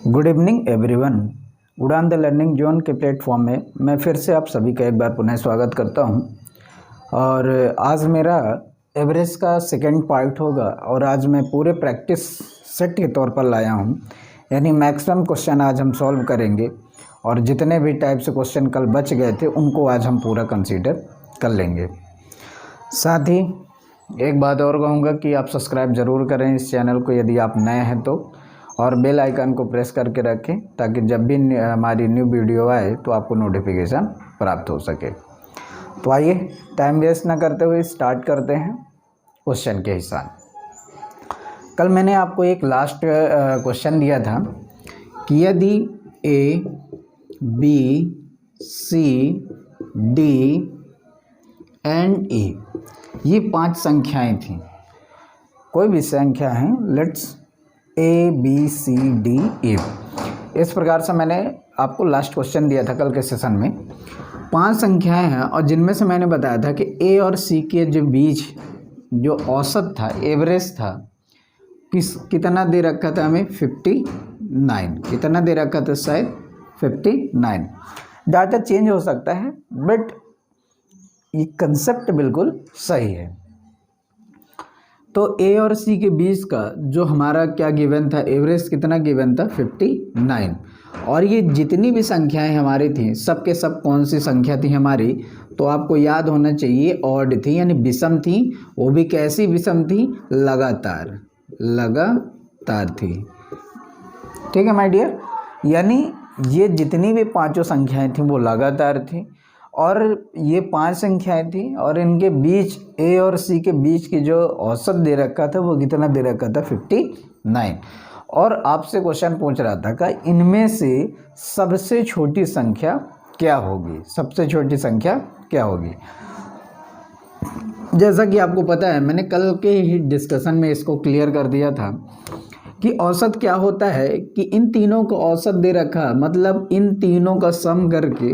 Good evening everyone. उड़ान the learning zone के platform में मैं फिर से आप सभी का एक बार पुनः स्वागत करता हूं। और आज मेरा एवरेज का सेकंड पार्ट होगा और आज मैं पूरे प्रैक्टिस सेट के तौर पर लाया हूं, यानी मैक्सिमम क्वेश्चन आज हम सॉल्व करेंगे और जितने भी टाइप से क्वेश्चन कल बच गए थे उनको आज हम पूरा कंसीडर कर लेंगे। साथ ही एक बात और कहूँगा कि आप सब्सक्राइब ज़रूर करें इस चैनल को यदि आप नए हैं तो, और बेल आइकन को प्रेस करके रखें ताकि जब भी हमारी न्यू वीडियो आए तो आपको नोटिफिकेशन प्राप्त हो सके। तो आइए टाइम वेस्ट ना करते हुए स्टार्ट करते हैं क्वेश्चन के हिसाब। कल मैंने आपको एक लास्ट क्वेश्चन दिया था कि यदि A B C D and E ये 5 संख्याएं थीं, कोई भी संख्या है, let's A B C D E. इस प्रकार से मैंने आपको लास्ट क्वेश्चन दिया था कल के सेशन में। 5 संख्याएं हैं और जिनमें से मैंने बताया था कि ए और सी के जो बीच जो औसत था, एवरेज था, कितना दे रखा था हमें 59। कितना दे रखा था? शायद 59। डाटा चेंज हो सकता है बट ये कंसेप्ट बिल्कुल सही है। तो ए और सी के बीच का जो हमारा क्या गिवन था, एवरेज कितना गिवन था? 59। और ये जितनी भी संख्याएं हमारी थी सब के सब कौन सी संख्या थी हमारी? तो आपको याद होना चाहिए ऑड थी, यानी विषम थी। वो भी कैसी विषम थी? लगातार थी। ठीक है माय डियर, यानी ये जितनी भी 5 संख्याएं थी वो लगातार थी और ये 5 संख्याएं थी और इनके बीच ए और सी के बीच की जो औसत दे रखा था वो कितना दे रखा था? 59। और आपसे क्वेश्चन पूछ रहा था कि इनमें से सबसे छोटी संख्या क्या होगी? सबसे छोटी संख्या क्या होगी? जैसा कि आपको पता है, मैंने कल के ही डिस्कशन में इसको क्लियर कर दिया था कि औसत क्या होता है कि इन तीनों को औसत दे रखा, मतलब इन तीनों का सम करके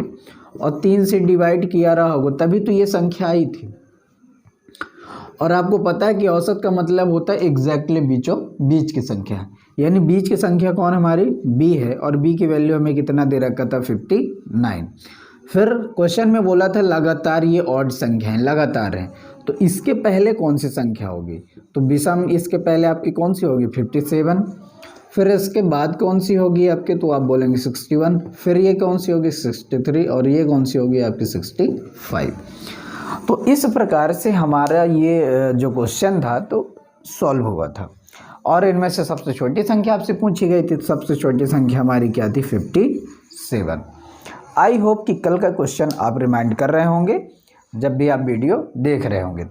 और 3 से डिवाइड किया रहा होगा तभी तो ये संख्या आई थी। और आपको पता है कि औसत का मतलब होता है एग्जैक्टली बीच की संख्या, यानी बीच की संख्या कौन हमारी? बी है और बी की वैल्यू हमें कितना दे रखा था? 59। फिर क्वेश्चन में बोला था लगातार ये ऑड संख्या है, लगातार है, तो इसके पहले कौन सी संख्या होगी? तो विषम इसके पहले आपकी कौन सी होगी? 57। फिर इसके बाद कौन सी होगी आपके? तो आप बोलेंगे 61। फिर ये कौन सी होगी? 63। और ये कौन सी होगी आपकी? 65। तो इस प्रकार से हमारा ये जो क्वेश्चन था तो सॉल्व हुआ था। और इनमें से सबसे छोटी संख्या आपसे पूछी गई थी, सबसे छोटी संख्या हमारी क्या थी? 57। आई होप कि कल का क्वेश्चन आप रिमाइंड कर रहे होंगे जब भी आप वीडियो देख रहे होंगे।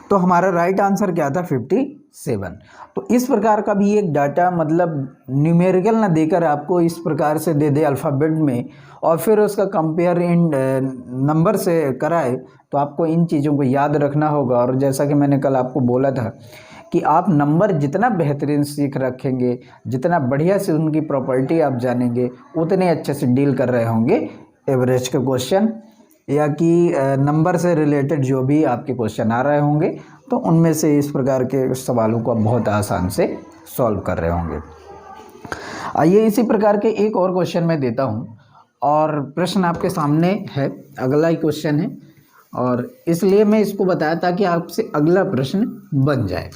तो हमारा राइट आंसर क्या था? 57। तो इस प्रकार का भी एक डाटा, मतलब न्यूमेरिकल ना देकर आपको इस प्रकार से दे दे अल्फ़ाबेट में और फिर उसका कंपेयर इन नंबर से कराए, तो आपको इन चीज़ों को याद रखना होगा। और जैसा कि मैंने कल आपको बोला था कि आप नंबर जितना बेहतरीन सीख रखेंगे, जितना बढ़िया से उनकी प्रॉपर्टी आप जानेंगे, उतने अच्छे से डील कर रहे होंगे एवरेज के क्वेश्चन या कि नंबर से रिलेटेड जो भी आपके क्वेश्चन आ रहे होंगे, तो उनमें से इस प्रकार के सवालों को आप बहुत आसान से सॉल्व कर रहे होंगे। आइए इसी प्रकार के एक और क्वेश्चन मैं देता हूं और प्रश्न आपके सामने है, अगला ही क्वेश्चन है और इसलिए मैं इसको बताया ताकि आपसे अगला प्रश्न बन जाए।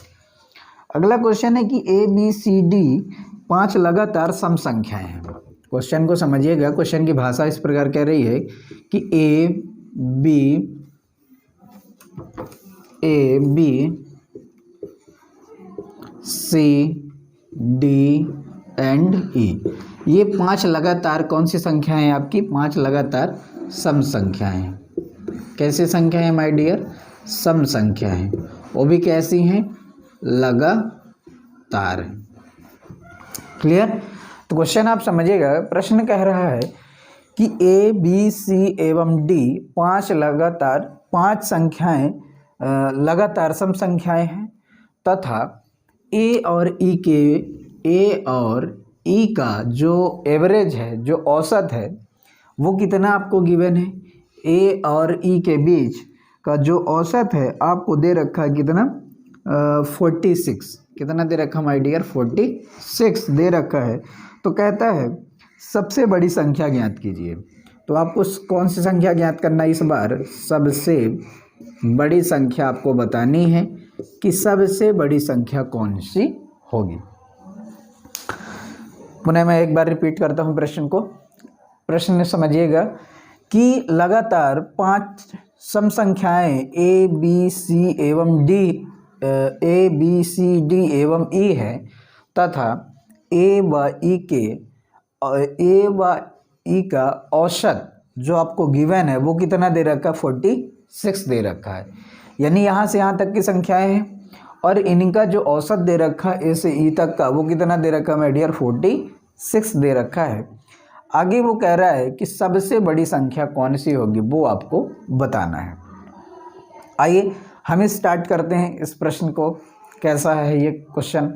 अगला क्वेश्चन है कि ए बी सी डी 5 लगातार सम संख्याएं हैं। क्वेश्चन को समझिएगा, क्वेश्चन की भाषा इस प्रकार कह रही है कि A B C D and E ये 5 लगातार कौन सी संख्याएं हैं आपकी? 5 लगातार सम संख्याएं हैं। कैसी संख्याएं हैं माय डियर? सम संख्याएं। वो भी कैसी हैं? लगातार। क्लियर? तो क्वेश्चन आप समझिएगा, प्रश्न कह रहा है कि ए बी सी एवं डी 5 संख्याएं लगातार सम संख्याएं हैं तथा ए और ई का जो एवरेज है, जो औसत है, वो कितना आपको गिवन है? ए और ई के बीच का जो औसत है आपको दे रखा है कितना? 46। कितना दे रखा माय डियर, 46 दे रखा है। तो कहता है सबसे बड़ी संख्या ज्ञात कीजिए। तो आपको कौन सी संख्या ज्ञात करना है इस बार, सबसे बड़ी संख्या आपको बतानी है कि सबसे बड़ी संख्या कौन सी होगी। पुनः मैं एक बार रिपीट करता हूं प्रश्न को। प्रश्न समझिएगा कि लगातार 5 सम संख्याएं ए बी सी एवं D, A B C D एवं ई है तथा ए व ई का औसत जो आपको गिवन है वो कितना दे रखा है, 46 दे रखा है। यानी यहाँ से यहाँ तक की संख्याएं हैं और इनका जो औसत दे रखा है ए से ई तक का वो कितना दे रखा है माय डियर, 46 दे रखा है। आगे वो कह रहा है कि सबसे बड़ी संख्या कौन सी होगी वो आपको बताना है। आइए हम स्टार्ट करते हैं इस प्रश्न को। कैसा है ये क्वेश्चन,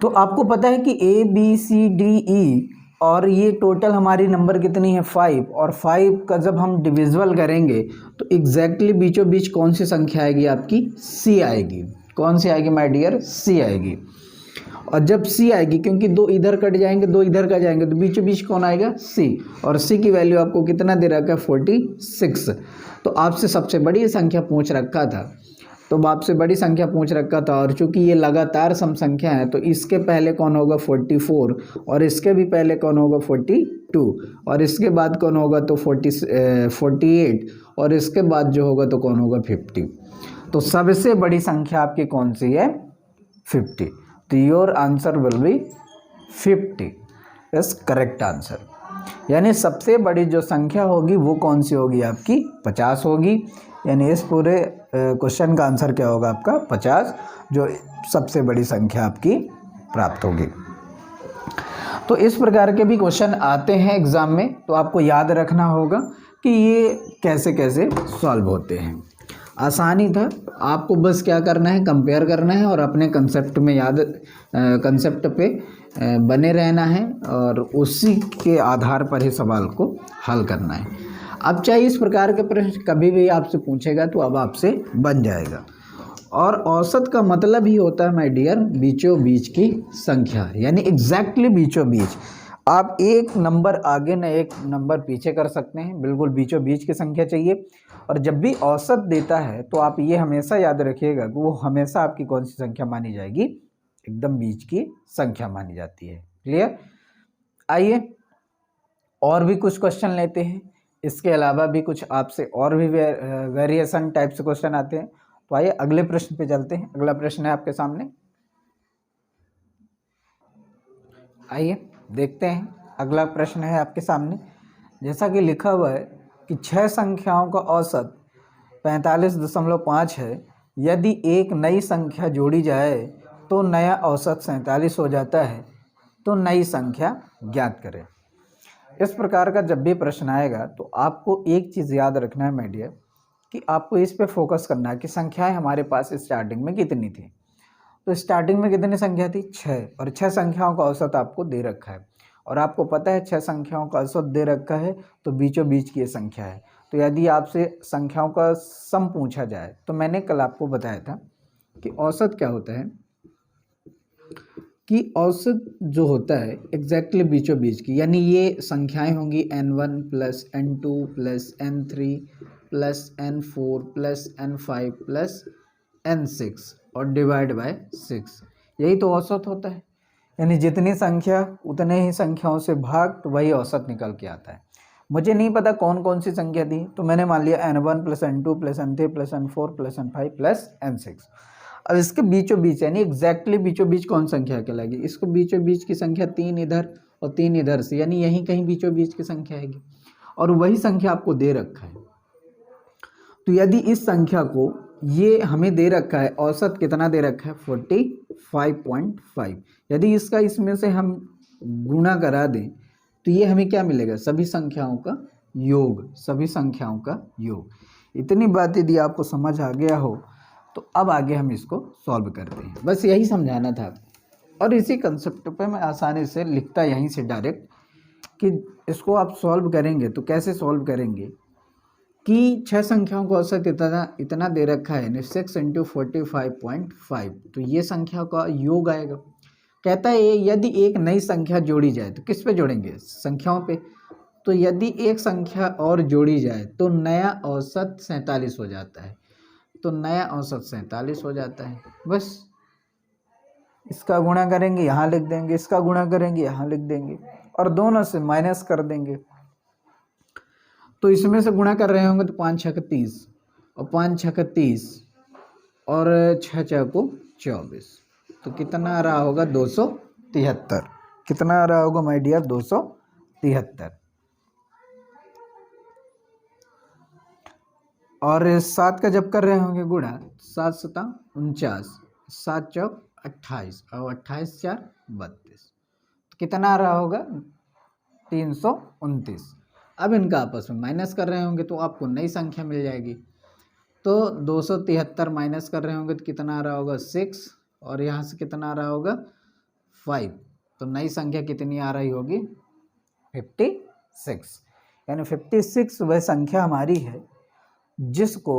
तो आपको पता है कि ए बी सी डी ई और ये टोटल हमारी नंबर कितनी है, 5, और 5 का जब हम डिविजिबल करेंगे तो एग्जैक्टली बीचों बीच कौन सी संख्या आएगी आपकी, सी आएगी। कौन सी आएगी माय डियर, सी आएगी। और जब सी आएगी, क्योंकि 2 इधर कट जाएंगे 2 इधर का जाएंगे, तो बीचों बीच कौन आएगा, सी। और सी की वैल्यू आपको कितना दे रखा है, 46। तो आपसे सबसे बड़ी संख्या पूछ रखा था, तो आपसे बड़ी संख्या पूछ रखा था, और चूंकि ये लगातार सम संख्या है तो इसके पहले कौन होगा, 44, और इसके भी पहले कौन होगा, 42, और इसके बाद कौन होगा तो 48, और इसके बाद जो होगा तो कौन होगा, 50। तो सबसे बड़ी संख्या आपकी कौन सी है, 50। तो your answer will be 50 is correct answer. यानी सबसे बड़ी जो संख्या होगी वो कौन सी होगी आपकी, 50 होगी। यानी इस पूरे क्वेश्चन का आंसर क्या होगा आपका, 50, जो सबसे बड़ी संख्या आपकी प्राप्त होगी। तो इस प्रकार के भी क्वेश्चन आते हैं एग्जाम में, तो आपको याद रखना होगा कि ये कैसे कैसे सॉल्व होते हैं। आसानी था, आपको बस क्या करना है, कंपेयर करना है और अपने कंसेप्ट में कंसेप्ट पे बने रहना है और उसी के आधार पर ही सवाल को हल करना है। अब चाहे इस प्रकार के प्रश्न कभी भी आपसे पूछेगा तो अब आपसे बन जाएगा। और औसत का मतलब ही होता है माय डियर, बीचों बीच की संख्या, यानी एग्जैक्टली बीचों बीच। आप एक नंबर आगे न एक नंबर पीछे कर सकते हैं, बिल्कुल बीचों बीच की संख्या चाहिए। और जब भी औसत देता है तो आप ये हमेशा याद रखिएगा कि वो हमेशा आपकी कौन सी संख्या मानी जाएगी, एकदम बीच की संख्या मानी जाती है। क्लियर। आइए और भी कुछ क्वेश्चन लेते हैं, इसके अलावा भी कुछ आपसे और भी वेरिएशन टाइप से क्वेश्चन आते हैं। तो आइए अगले प्रश्न पे चलते हैं। अगला प्रश्न है आपके सामने, आइए देखते हैं। अगला प्रश्न है आपके सामने, जैसा कि लिखा हुआ है कि 6 संख्याओं का औसत 45.5 है। यदि एक नई संख्या जोड़ी जाए तो नया औसत 47 हो जाता है, तो नई संख्या ज्ञात करें। इस प्रकार का जब भी प्रश्न आएगा तो आपको एक चीज़ याद रखना है माय डियर, कि आपको इस पे फोकस करना है कि संख्याएं हमारे पास स्टार्टिंग में कितनी थी। तो स्टार्टिंग में कितनी संख्या थी, 6, और 6 संख्याओं का औसत आपको दे रखा है। और आपको पता है 6 संख्याओं का औसत दे रखा है तो बीचों बीच की ये संख्या है। तो यदि आपसे संख्याओं का सम पूछा जाए, तो मैंने कल आपको बताया था कि औसत क्या होता है, कि औसत जो होता है एग्जैक्टली बीचों बीच की, यानी ये संख्याएं होंगी n1 plus n2 plus n3 plus n4 plus n5 plus n6 और डिवाइड बाय 6, यही तो औसत होता है। यानी जितनी संख्या उतने ही संख्याओं से भाग, तो वही औसत निकल के आता है। मुझे नहीं पता कौन कौन सी संख्या थी, तो मैंने मान लिया n1 plus n2 plus n3 plus n4 plus n5 plus n6। अब इसके बीचों बीच, यानी एग्जैक्टली बीचों बीच कौन संख्या कहलाएगी, इसको बीचों बीच की संख्या 3 इधर और 3 इधर से, यानी यहीं कहीं बीचों बीच की संख्या आएगी, और वही संख्या आपको दे रखा है। तो यदि इस संख्या को, ये हमें दे रखा है औसत कितना दे रखा है, 45.5, यदि इसका इसमें से हम गुणा करा दें तो ये हमें क्या मिलेगा, सभी संख्याओं का योग, सभी संख्याओं का योग। इतनी बात यदि आपको समझ आ गया हो तो अब आगे हम इसको सॉल्व करते हैं। बस यही समझाना था, और इसी कंसेप्ट पे मैं आसानी से लिखता यहीं से डायरेक्ट कि इसको आप सॉल्व करेंगे तो कैसे सॉल्व करेंगे कि 6 संख्याओं को औसत इतना इतना दे रखा है, यानी 6 × 45.5, तो ये संख्या का योग आएगा। कहता है यदि एक नई संख्या जोड़ी जाए, तो किस पे जोड़ेंगे? संख्याओं पे। तो यदि एक संख्या और जोड़ी जाए तो नया औसत 47 हो जाता है। तो नया औसत 47 हो जाता है। बस इसका गुणा करेंगे, यहाँ लिख देंगे, इसका गुणा करेंगे, यहाँ लिख देंगे, और दोनों से माइनस कर देंगे। तो इसमें से गुणा कर रहे होंगे तो 5 छक 30, और 5 छक 30, और 6 चौको 24, तो कितना आ रहा होगा? 273। कितना आ रहा होगा माय डियर? 273। और 7 का जब कर रहे होंगे गुणा, 7 सता 49, 7 चौक 28, और 28 4 32, तो कितना आ रहा होगा? 329। अब इनका आपस में माइनस कर रहे होंगे तो आपको नई संख्या मिल जाएगी। तो 273 माइनस कर रहे होंगे तो कितना आ रहा होगा? 6, और यहाँ से कितना आ रहा होगा? 5। तो नई संख्या कितनी आ रही होगी? 56। यानी 56 वह संख्या हमारी है जिसको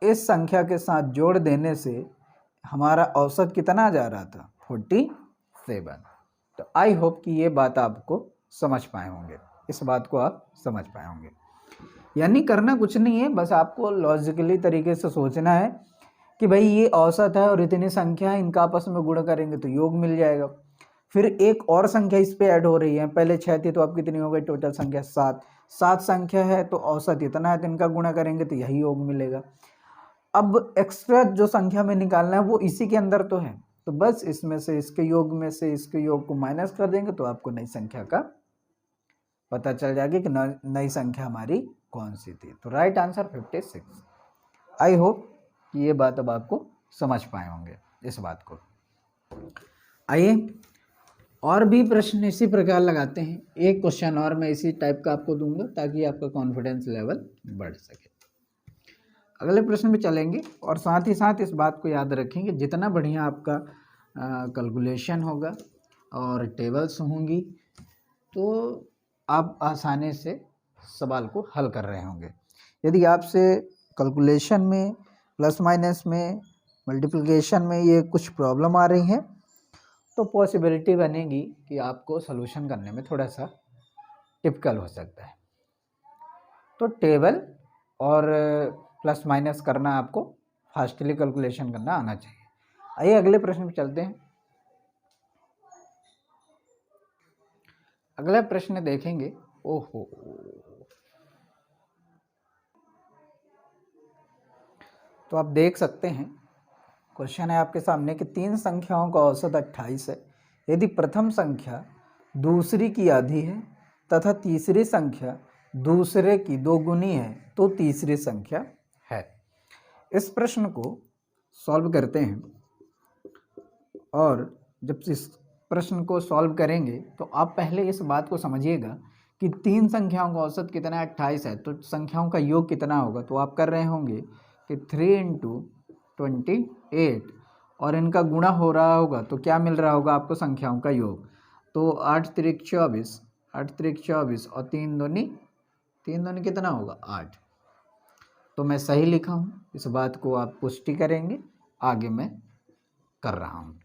इस संख्या के साथ जोड़ देने से हमारा औसत कितना जा रहा था? 47। तो आई होप कि ये बात आपको समझ पाए होंगे, इस बात को आप समझ पाए होंगे। यानी करना कुछ नहीं है, बस आपको लॉजिकली तरीके से सोचना है कि भाई ये औसत है और इतनी संख्या है, इनका आपस में गुणा करेंगे तो योग मिल जाएगा। फिर एक और संख्या इस पे ऐड हो रही है, पहले 6 थी तो अब कितनी हो गई टोटल संख्या? 7 संख्या है तो औसत इतना है, तो इनका गुणा करेंगे तो यही योग मिलेगा। अब एक्स्ट्रा जो संख्या में निकालना है वो इसी के अंदर तो है, तो बस इसमें से इसके योग में से इसके योग को माइनस कर देंगे तो आपको नई संख्या का पता चल जाएगी कि नई संख्या हमारी कौन सी थी। तो राइट आंसर 56। आई होप कि ये बात अब आपको समझ पाए होंगे इस बात को। आइए और भी प्रश्न इसी प्रकार लगाते हैं। एक क्वेश्चन और मैं इसी टाइप का आपको दूंगा ताकि आपका कॉन्फिडेंस लेवल बढ़ सके। अगले प्रश्न में चलेंगे और साथ ही साथ इस बात को याद रखेंगे, जितना बढ़िया आपका कैलकुलेशन होगा और टेबल्स होंगी तो आप आसानी से सवाल को हल कर रहे होंगे। यदि आपसे कैलकुलेशन में, प्लस माइनस में, मल्टीप्लिकेशन में ये कुछ प्रॉब्लम आ रही है तो पॉसिबिलिटी बनेगी कि आपको सॉल्यूशन करने में थोड़ा सा टिपिकल हो सकता है। तो टेबल और प्लस माइनस करना आपको फास्टली कैलकुलेशन करना आना चाहिए। आइए अगले प्रश्न पे चलते हैं। अगला प्रश्न देखेंगे। ओहो, तो आप देख सकते हैं क्वेश्चन है आपके सामने कि 3 संख्याओं का औसत 28 है। यदि प्रथम संख्या दूसरी की आधी है तथा तीसरी संख्या दूसरे की दोगुनी है तो तीसरी संख्या है। इस प्रश्न को सॉल्व करते हैं और जब इस प्रश्न को सॉल्व करेंगे तो आप पहले इस बात को समझिएगा कि 3 संख्याओं का औसत कितना है? 28 है, तो संख्याओं का योग कितना होगा? तो आप कर रहे होंगे कि 3 × 28 और इनका गुणा हो रहा होगा तो क्या मिल रहा होगा आपको? संख्याओं का योग। तो 8 त्रिक 24, 8 त्रिक 24 और 3 दूनी कितना होगा? 8। तो मैं सही लिखा हूँ, इस बात को आप पुष्टि करेंगे। आगे मैं कर रहा हूँ।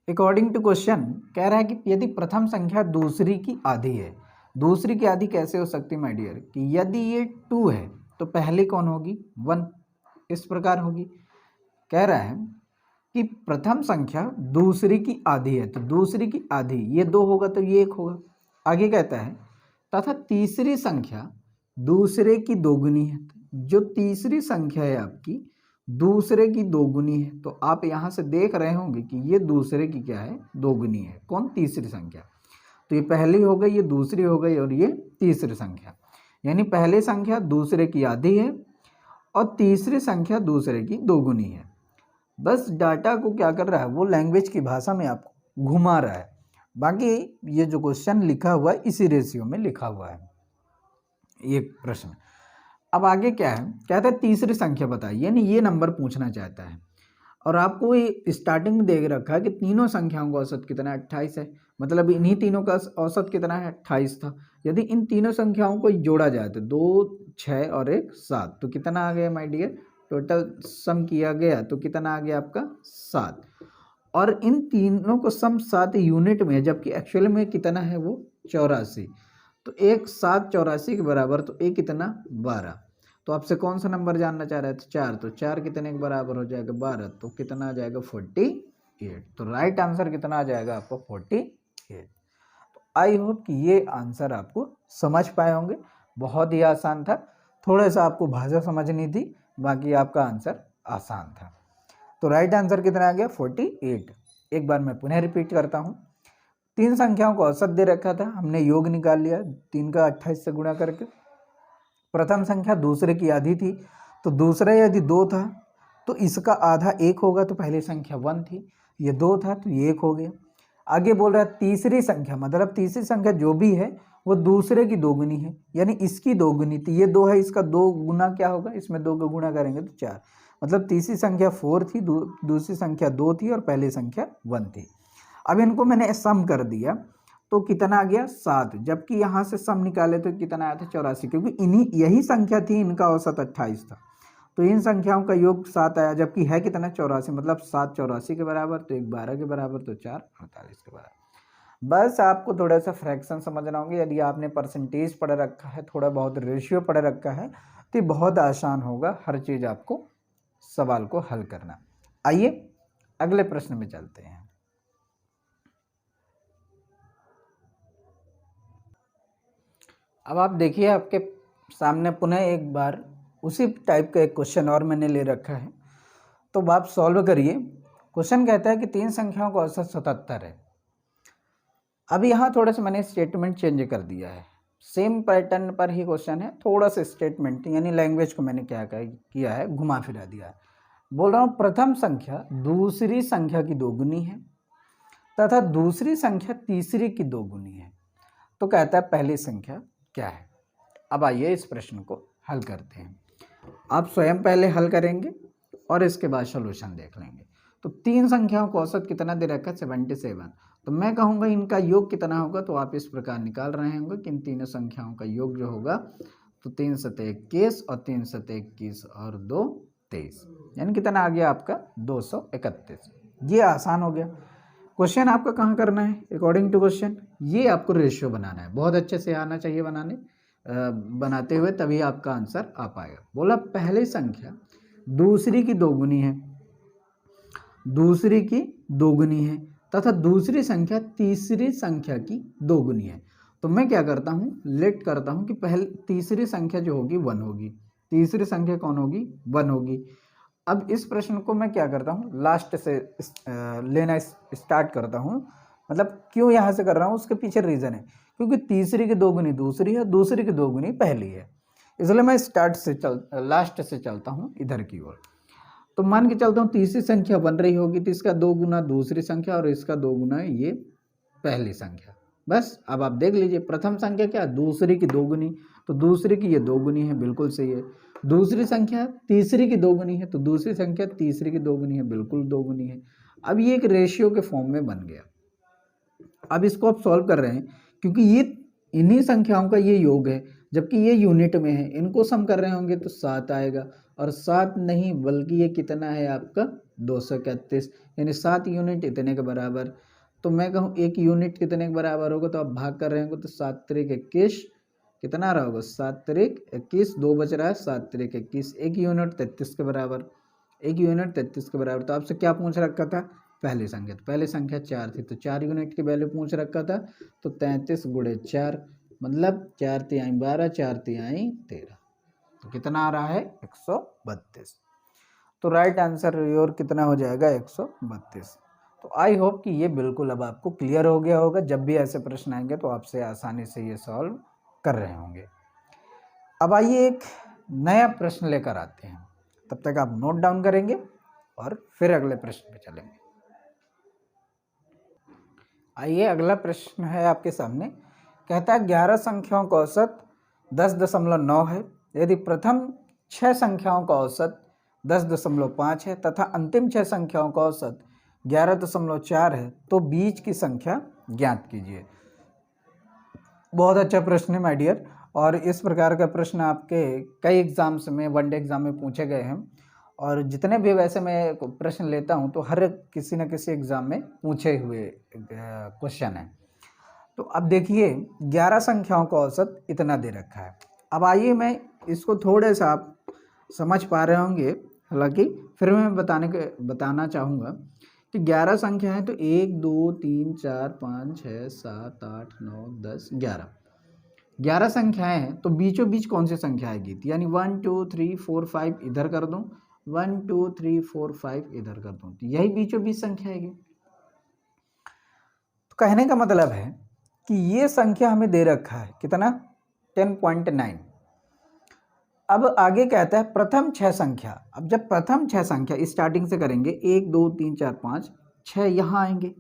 अकॉर्डिंग टू क्वेश्चन कह रहा है कि यदि प्रथम संख्या दूसरी की आधी है, दूसरी की आधी कैसे हो सकती माय डियर? कि यदि ये 2 है तो पहली कौन होगी? 1, इस प्रकार होगी। कह रहा है कि प्रथम संख्या दूसरी की आधी है, तो दूसरी की आधी ये 2 होगा तो ये 1 होगा। आगे कहता है तथा तीसरी संख्या दूसरे की दोगुनी है। जो तीसरी संख्या है आपकी दूसरे की दोगुनी है, तो आप यहाँ से देख रहे होंगे कि ये दूसरे की क्या है? दोगुनी है। कौन? तीसरी संख्या। तो ये पहली हो गई, ये दूसरी हो गई और ये तीसरी संख्या। यानी पहली संख्या दूसरे की आधी है और तीसरी संख्या दूसरे की दोगुनी है। बस डाटा को क्या कर रहा है? वो लैंग्वेज की भाषा में आपको घुमा रहा है। बाकी ये जो क्वेश्चन लिखा हुआ है इसी रेशियो में लिखा हुआ है ये प्रश्न। अब आगे क्या है? कहता है तीसरी संख्या बताइए, यानी ये नंबर पूछना चाहता है। और आपको ये स्टार्टिंग में दे रखा है कि तीनों संख्याओं का औसत कितना है, 28 है। मतलब इन्हीं तीनों का औसत कितना है, 28 था। यदि इन तीनों संख्याओं को जोड़ा जाए तो 2, 6 और 1, 7, तो कितना आ गया माय डियर, टोटल सम किया गया तो कितना आ गया आपका 7। और इन तीनों को सम 7 यूनिट में है, जबकि एक्चुअल में कितना है वो 84। तो 1 7 84 के बराबर, तो एक कितना 12। तो आपसे कौन सा नंबर जानना चाह रहे थे, 4। तो 4 कितने के बराबर हो जाएगा 12, तो कितना आ जाएगा 48। तो राइट आंसर कितना आ जाएगा आपको 48। तो आई होप कि ये आंसर आपको समझ पाए होंगे। बहुत ही आसान था, थोड़ा सा आपको भाषा समझनी थी, बाकी आपका आंसर आसान था। तो राइट आंसर कितना आ गया 48। एक बार मैं पुनः रिपीट करता हूँ। 3 संख्याओं को औसत दे रखा था, हमने योग निकाल लिया 3 का 28 से गुणा करके। प्रथम संख्या दूसरे की आधी थी, तो दूसरा यदि 2 था तो इसका आधा 1 होगा, तो पहली संख्या 1 थी, ये 2 था तो ये 1 हो गया। आगे बोल रहा है तीसरी संख्या, मतलब तीसरी संख्या जो भी है वो दूसरे की दोगुनी है, यानी इसकी दोगुनी थी। ये 2 है, इसका 2 गुना क्या होगा, इसमें 2 का गुणा करेंगे तो 4। मतलब तीसरी संख्या 4 थी, दूसरी संख्या 2 थी और पहली संख्या 1 थी। अब इनको मैंने सम कर दिया तो कितना आ गया 7, जबकि यहाँ से सम निकाले तो कितना आया था 84, क्योंकि इन्हीं यही संख्या थी, इनका औसत 28 था। तो इन संख्याओं का योग 7 आया, जबकि है कितना 84, मतलब 7 84 के बराबर, तो 1 12 के बराबर, तो 4 48 के बराबर। बस आपको थोड़ा सा फ्रैक्शन समझना होगा। यदि आपने परसेंटेज पढ़ रखा है, थोड़ा बहुत रेशियो पढ़ रखा है, तो बहुत आसान होगा हर चीज़ आपको सवाल को हल करना। आइए अगले प्रश्न में चलते हैं। अब आप देखिए, आपके सामने पुनः एक बार उसी टाइप का एक क्वेश्चन और मैंने ले रखा है, तो आप सॉल्व करिए। क्वेश्चन कहता है कि 3 संख्याओं का औसत 77 है। अब यहाँ थोड़ा सा मैंने स्टेटमेंट चेंज कर दिया है, सेम पैटर्न पर ही क्वेश्चन है, थोड़ा सा स्टेटमेंट यानी लैंग्वेज को मैंने क्या किया है, घुमा फिरा दिया है। बोल रहा हूँ प्रथम संख्या दूसरी संख्या की दोगुनी है तथा दूसरी संख्या तीसरी की दोगुनी है, तो कहता है पहली संख्या क्या है। अब आइए इस प्रश्न को हल करते हैं। आप स्वयं पहले हल करेंगे और इसके बाद सॉल्यूशन देख लेंगे। तो 3 संख्याओं का औसत कितना दे रखा है 77, तो मैं कहूँगा इनका योग कितना होगा, तो आप इस प्रकार निकाल रहे होंगे कि इन तीनों संख्याओं का योग जो होगा तो 3 सते 21 और 3 सते 21 और 2 23, यानी कितना आ गया आपका 231। ये आसान हो गया। क्वेश्चन आपका कहाँ करना है, अकॉर्डिंग टू क्वेश्चन ये आपको रेशियो बनाना है, बहुत अच्छे से आना चाहिए बनाते हुए, तभी आपका आंसर आ पाएगा। बोला पहली संख्या दूसरी की दोगुनी है, दूसरी की दोगुनी है तथा दूसरी संख्या तीसरी संख्या की दोगुनी है। तो मैं क्या करता हूँ, लेट करता हूँ कि पहले तीसरी संख्या जो होगी 1 होगी, तीसरी संख्या कौन होगी 1 होगी। अब इस प्रश्न को मैं क्या करता हूँ, लास्ट से लेना स्टार्ट करता हूँ। मतलब क्यों यहाँ से कर रहा हूँ, उसके पीछे रीज़न है, क्योंकि तीसरी की दोगुनी दूसरी है, दूसरी की दोगुनी पहली है, इसलिए मैं लास्ट से चलता हूँ इधर की ओर। तो मान के चलता हूँ तीसरी संख्या बन रही होगी, तो इसका 2 गुना दूसरी संख्या और इसका 2 गुना ये पहली संख्या। बस अब आप देख लीजिए, प्रथम संख्या क्या, दूसरी की दोगुनी, तो दूसरी की ये दोगुनी है, बिल्कुल सही है। दूसरी संख्या तीसरी की दोगुनी है, तो दूसरी संख्या तीसरी की दोगुनी है, बिल्कुल दोगुनी है। अब ये एक रेशियो के फॉर्म में बन गया। अब इसको आप सॉल्व कर रहे हैं, क्योंकि ये इन्हीं संख्याओं का ये योग है, जबकि ये यूनिट में है, इनको सम कर रहे होंगे तो 7 आएगा, और 7 नहीं बल्कि ये कितना है आपका 231, यानी 7 यूनिट इतने के बराबर। तो मैं कहूँ 1 यूनिट कितने के बराबर होगा, तो आप भाग कर रहे होंगे तो 7 त्रिक 21 कितना रहा होगा, 7 त्रिक 21, 2 बच रहा है, 7 त्रिक 21, 1 यूनिट 33 के बराबर, 1 यूनिट 33 के बराबर। तो आपसे क्या पूछ रखा था, पहली संख्या, तो पहली संख्या 4 थी, तो 4 यूनिट की वैल्यू पूछ रखा था, तो 33 गुणे 4, मतलब 4 तिहाई 12, 4 तिहाई 13, तो कितना आ रहा है 132। तो राइट आंसर योर कितना हो जाएगा 132। तो आई होप कि ये बिल्कुल अब आपको क्लियर हो गया होगा, जब भी ऐसे प्रश्न आएंगे तो आपसे आसानी से ये सॉल्व कर रहे होंगे। अब आइए एक नया प्रश्न लेकर आते हैं, तब तक आप नोट डाउन करेंगे और फिर अगले प्रश्न पे चलेंगे। आइए अगला प्रश्न है आपके सामने, कहता है 11 संख्याओं का औसत 10.9 है, यदि प्रथम 6 संख्याओं का औसत 10.5 है तथा अंतिम 6 संख्याओं का औसत 11.4 है, तो बीच की संख्या ज्ञात कीजिए। बहुत अच्छा प्रश्न है माय डियर, और इस प्रकार का प्रश्न आपके कई एग्जाम्स में, वनडे एग्जाम में पूछे गए हैं, और जितने भी वैसे मैं प्रश्न लेता हूं तो हर किसी न किसी एग्जाम में पूछे हुए क्वेश्चन है। तो अब देखिए 11 संख्याओं का औसत इतना दे रखा है। अब आइए मैं इसको थोड़े सा आप समझ पा रहे होंगे, हालांकि फिर मैं बताना चाहूँगा कि 11 संख्याएं तो 1 2 3 4 5 6 7 8 9 10 11 संख्याएं हैं, तो बीचों बीच कौन सी संख्या आएगी? यानी 1 2 3 4 5 इधर कर दूं, 1 2 3 4 5 इधर कर दूं, तो यही बीचों बीच संख्या आएगी। तो कहने का मतलब है कि ये संख्या हमें दे रखा है कितना? 10.9। अब आगे कहता है प्रथम 6 संख्या। अब जब प्रथम 6 संख्या स्टार्टिंग से करेंगे, 1 2 3 4 5 6 यहाँ आएंगे,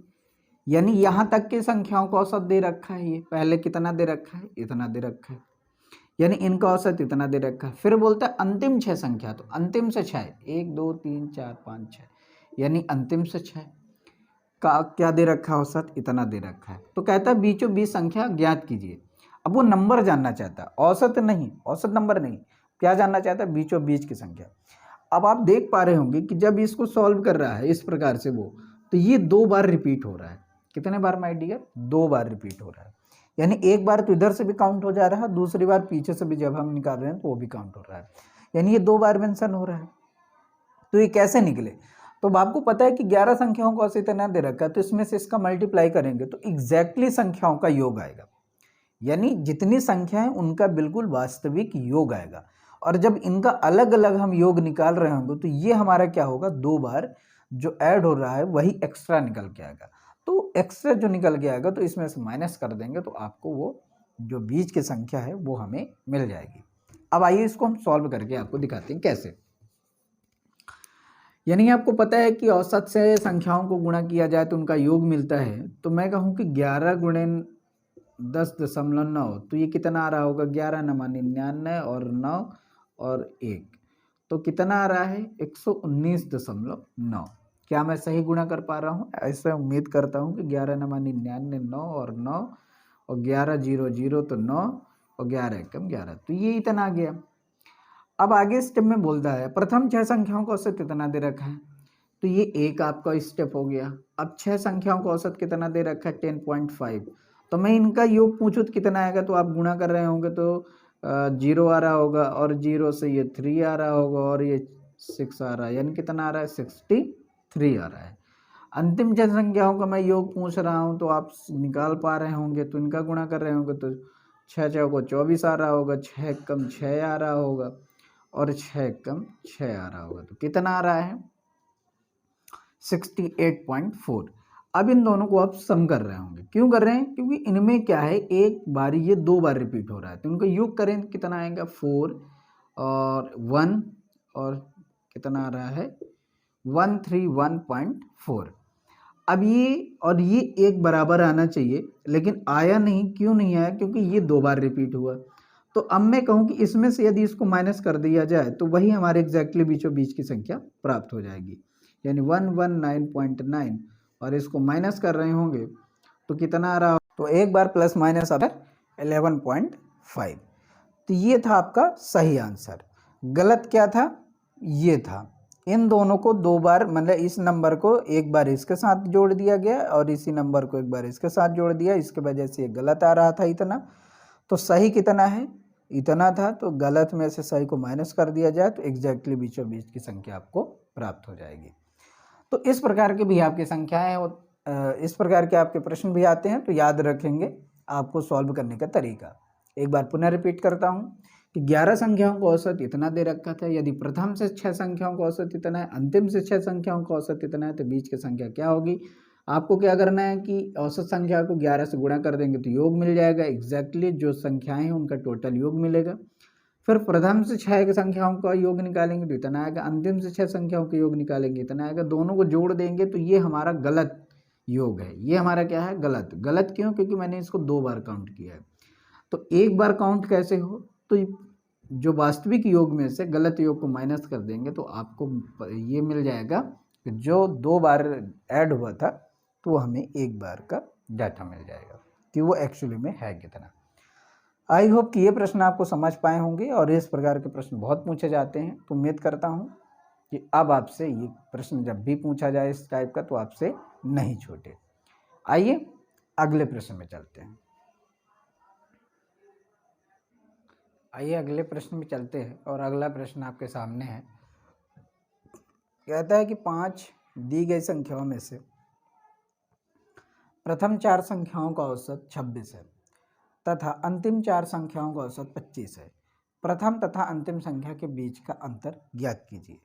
यानी यहाँ तक की संख्याओं का औसत दे रखा है। ये पहले कितना दे रखा है? इतना दे रखा है, यानी इनका औसत इतना दे रखा है। फिर बोलता है अंतिम 6 संख्या, तो अंतिम से 6, 1 2 3 4 5 6, यानी अंतिम से 6 का क्या दे रखा है? औसत इतना दे रखा है। तो कहता है बीचों बीच संख्या ज्ञात कीजिए। अब वो नंबर जानना चाहता है, औसत नहीं, औसत नंबर नहीं, क्या जानना चाहता है? बीचों बीच की संख्या। अब आप देख पा रहे होंगे कि जब इसको सॉल्व कर रहा है इस प्रकार से वो, तो ये 2 बार रिपीट हो रहा है। कितने बार माय डियर? 2 बार रिपीट हो रहा है, यानी एक बार तो इधर से भी काउंट हो जा रहा है, दूसरी बार पीछे से भी जब हम निकाल रहे हैं तो वो भी काउंट हो रहा है, यानी ये 2 बार मेंशन हो रहा है। तो ये कैसे निकले? तो अब आपको पता है कि 11 संख्याओं का औसत इतना दे रखा है, तो इसमें से इसका मल्टीप्लाई करेंगे तो एग्जैक्टली संख्याओं का योग आएगा, यानी जितनी संख्या है उनका बिल्कुल वास्तविक योग आएगा। और जब इनका अलग अलग हम योग निकाल रहे होंगे तो ये हमारा क्या होगा? 2 बार जो ऐड हो रहा है वही एक्स्ट्रा निकल के आएगा। तो एक्स्ट्रा जो निकल के आएगा तो इसमें से माइनस कर देंगे तो आपको वो जो बीच की संख्या है वो हमें मिल जाएगी। अब आइए इसको हम सॉल्व करके आपको दिखाते हैं कैसे। यानी आपको पता है कि औसत से संख्याओं को गुणा किया जाए तो उनका योग मिलता है। तो मैं कहूँ कि 11 गुणे 10.9, तो ये कितना आ रहा होगा? 11 नमा 99 और 9 और 1, तो कितना आ रहा है? 119.9। क्या मैं सही गुणा कर पा रहा हूँ? ऐसे उम्मीद करता हूँ कि 11 नमा 99, 9 और 9 और 11 0 0 तो 9 और 11 एकम 11, तो ये इतना आ गया। अब आगे स्टेप में बोलता है प्रथम 6 संख्याओं का औसत कितना दे रखा है, तो ये एक आपका स्टेप हो गया। अब 6 संख्याओं का औसत कितना दे रखा है? 10.5। तो मैं इनका योग पूछूँ तो कितना आएगा? तो आप गुणा कर रहे होंगे तो 0 आ रहा होगा, और 0 से ये 3 आ रहा होगा, और ये 6 आ रहा है, यानी कितना आ रहा है? 63 आ रहा है। अंतिम 6 संख्याओं का मैं योग पूछ रहा हूँ तो आप निकाल पा रहे होंगे, तो इनका गुणा कर रहे होंगे तो 6 6 को 24 आ रहा होगा, 6 कम 6 आ रहा होगा, और 6 कम 6 आ रहा होगा, तो कितना आ रहा है? 68.4। अब इन दोनों को आप सम कर रहे होंगे। क्यों कर रहे हैं? क्योंकि इनमें क्या है, एक बार ये 2 बार रिपीट हो रहा है, तो इनको योग करें कितना आएगा? 4 और 1, और कितना आ रहा है? 131.4। अब ये एक बराबर आना चाहिए, लेकिन आया नहीं। क्यों नहीं आया? क्योंकि ये 2 बार रिपीट हुआ। तो अब मैं कहूँ कि इसमें से यदि इसको माइनस कर दिया जाए तो वही हमारे एग्जैक्टली बीचों बीच की संख्या प्राप्त हो जाएगी, यानी 119.9, और इसको माइनस कर रहे होंगे तो कितना आ रहा? तो एक बार प्लस माइनस आता है 11.5। तो ये था आपका सही आंसर। गलत क्या था? ये था, इन दोनों को 2 बार, मतलब इस नंबर को एक बार इसके साथ जोड़ दिया गया और इसी नंबर को एक बार इसके साथ जोड़ दिया, इसके वजह से ये गलत आ रहा था इतना। तो सही कितना है? इतना था। तो गलत में से सही को माइनस कर दिया जाए तो एग्जैक्टली बीचों बीच की संख्या आपको प्राप्त हो जाएगी। तो इस प्रकार की भी आपकी संख्याएं इस प्रकार के आपके प्रश्न भी आते हैं, तो याद रखेंगे आपको सॉल्व करने का तरीका। एक बार पुनः रिपीट करता हूं कि 11 संख्याओं का औसत इतना दे रखा था। यदि प्रथम से 6 संख्याओं का औसत इतना है, अंतिम से 6 संख्याओं का औसत इतना है, तो बीच की संख्या क्या होगी? आपको क्या करना है कि औसत संख्या को 11 से गुणा कर देंगे तो योग मिल जाएगा। एग्जैक्टली जो संख्याएं हैं उनका टोटल योग मिलेगा। फिर प्रथम से 6 संख्याओं का योग निकालेंगे तो इतना आएगा, अंतिम से 6 संख्याओं का योग निकालेंगे इतना आएगा। दोनों को जोड़ देंगे तो ये हमारा गलत योग है। ये हमारा क्या है? गलत। गलत क्यों? क्योंकि मैंने इसको 2 बार काउंट किया है। तो एक बार काउंट कैसे हो? तो जो वास्तविक योग में से गलत योग को माइनस कर देंगे तो आपको ये मिल जाएगा कि जो 2 बार ऐड हुआ था तो वो हमें 1 बार का डाटा मिल जाएगा कि वो एक्चुअली में है कितना। आई होप कि ये प्रश्न आपको समझ पाए होंगे और इस प्रकार के प्रश्न बहुत पूछे जाते हैं, तो उम्मीद करता हूँ कि अब आपसे ये प्रश्न जब भी पूछा जाए इस टाइप का तो आपसे नहीं छूटे। आइए अगले प्रश्न में चलते हैं। आइए अगले प्रश्न में चलते हैं और अगला प्रश्न आपके सामने है। कहता है कि 5 दी गई संख्याओं में से प्रथम 4 संख्याओं का औसत 26 है तथा अंतिम 4 संख्याओं का औसत 25 है। प्रथम तथा अंतिम संख्या के बीच का अंतर ज्ञात कीजिए।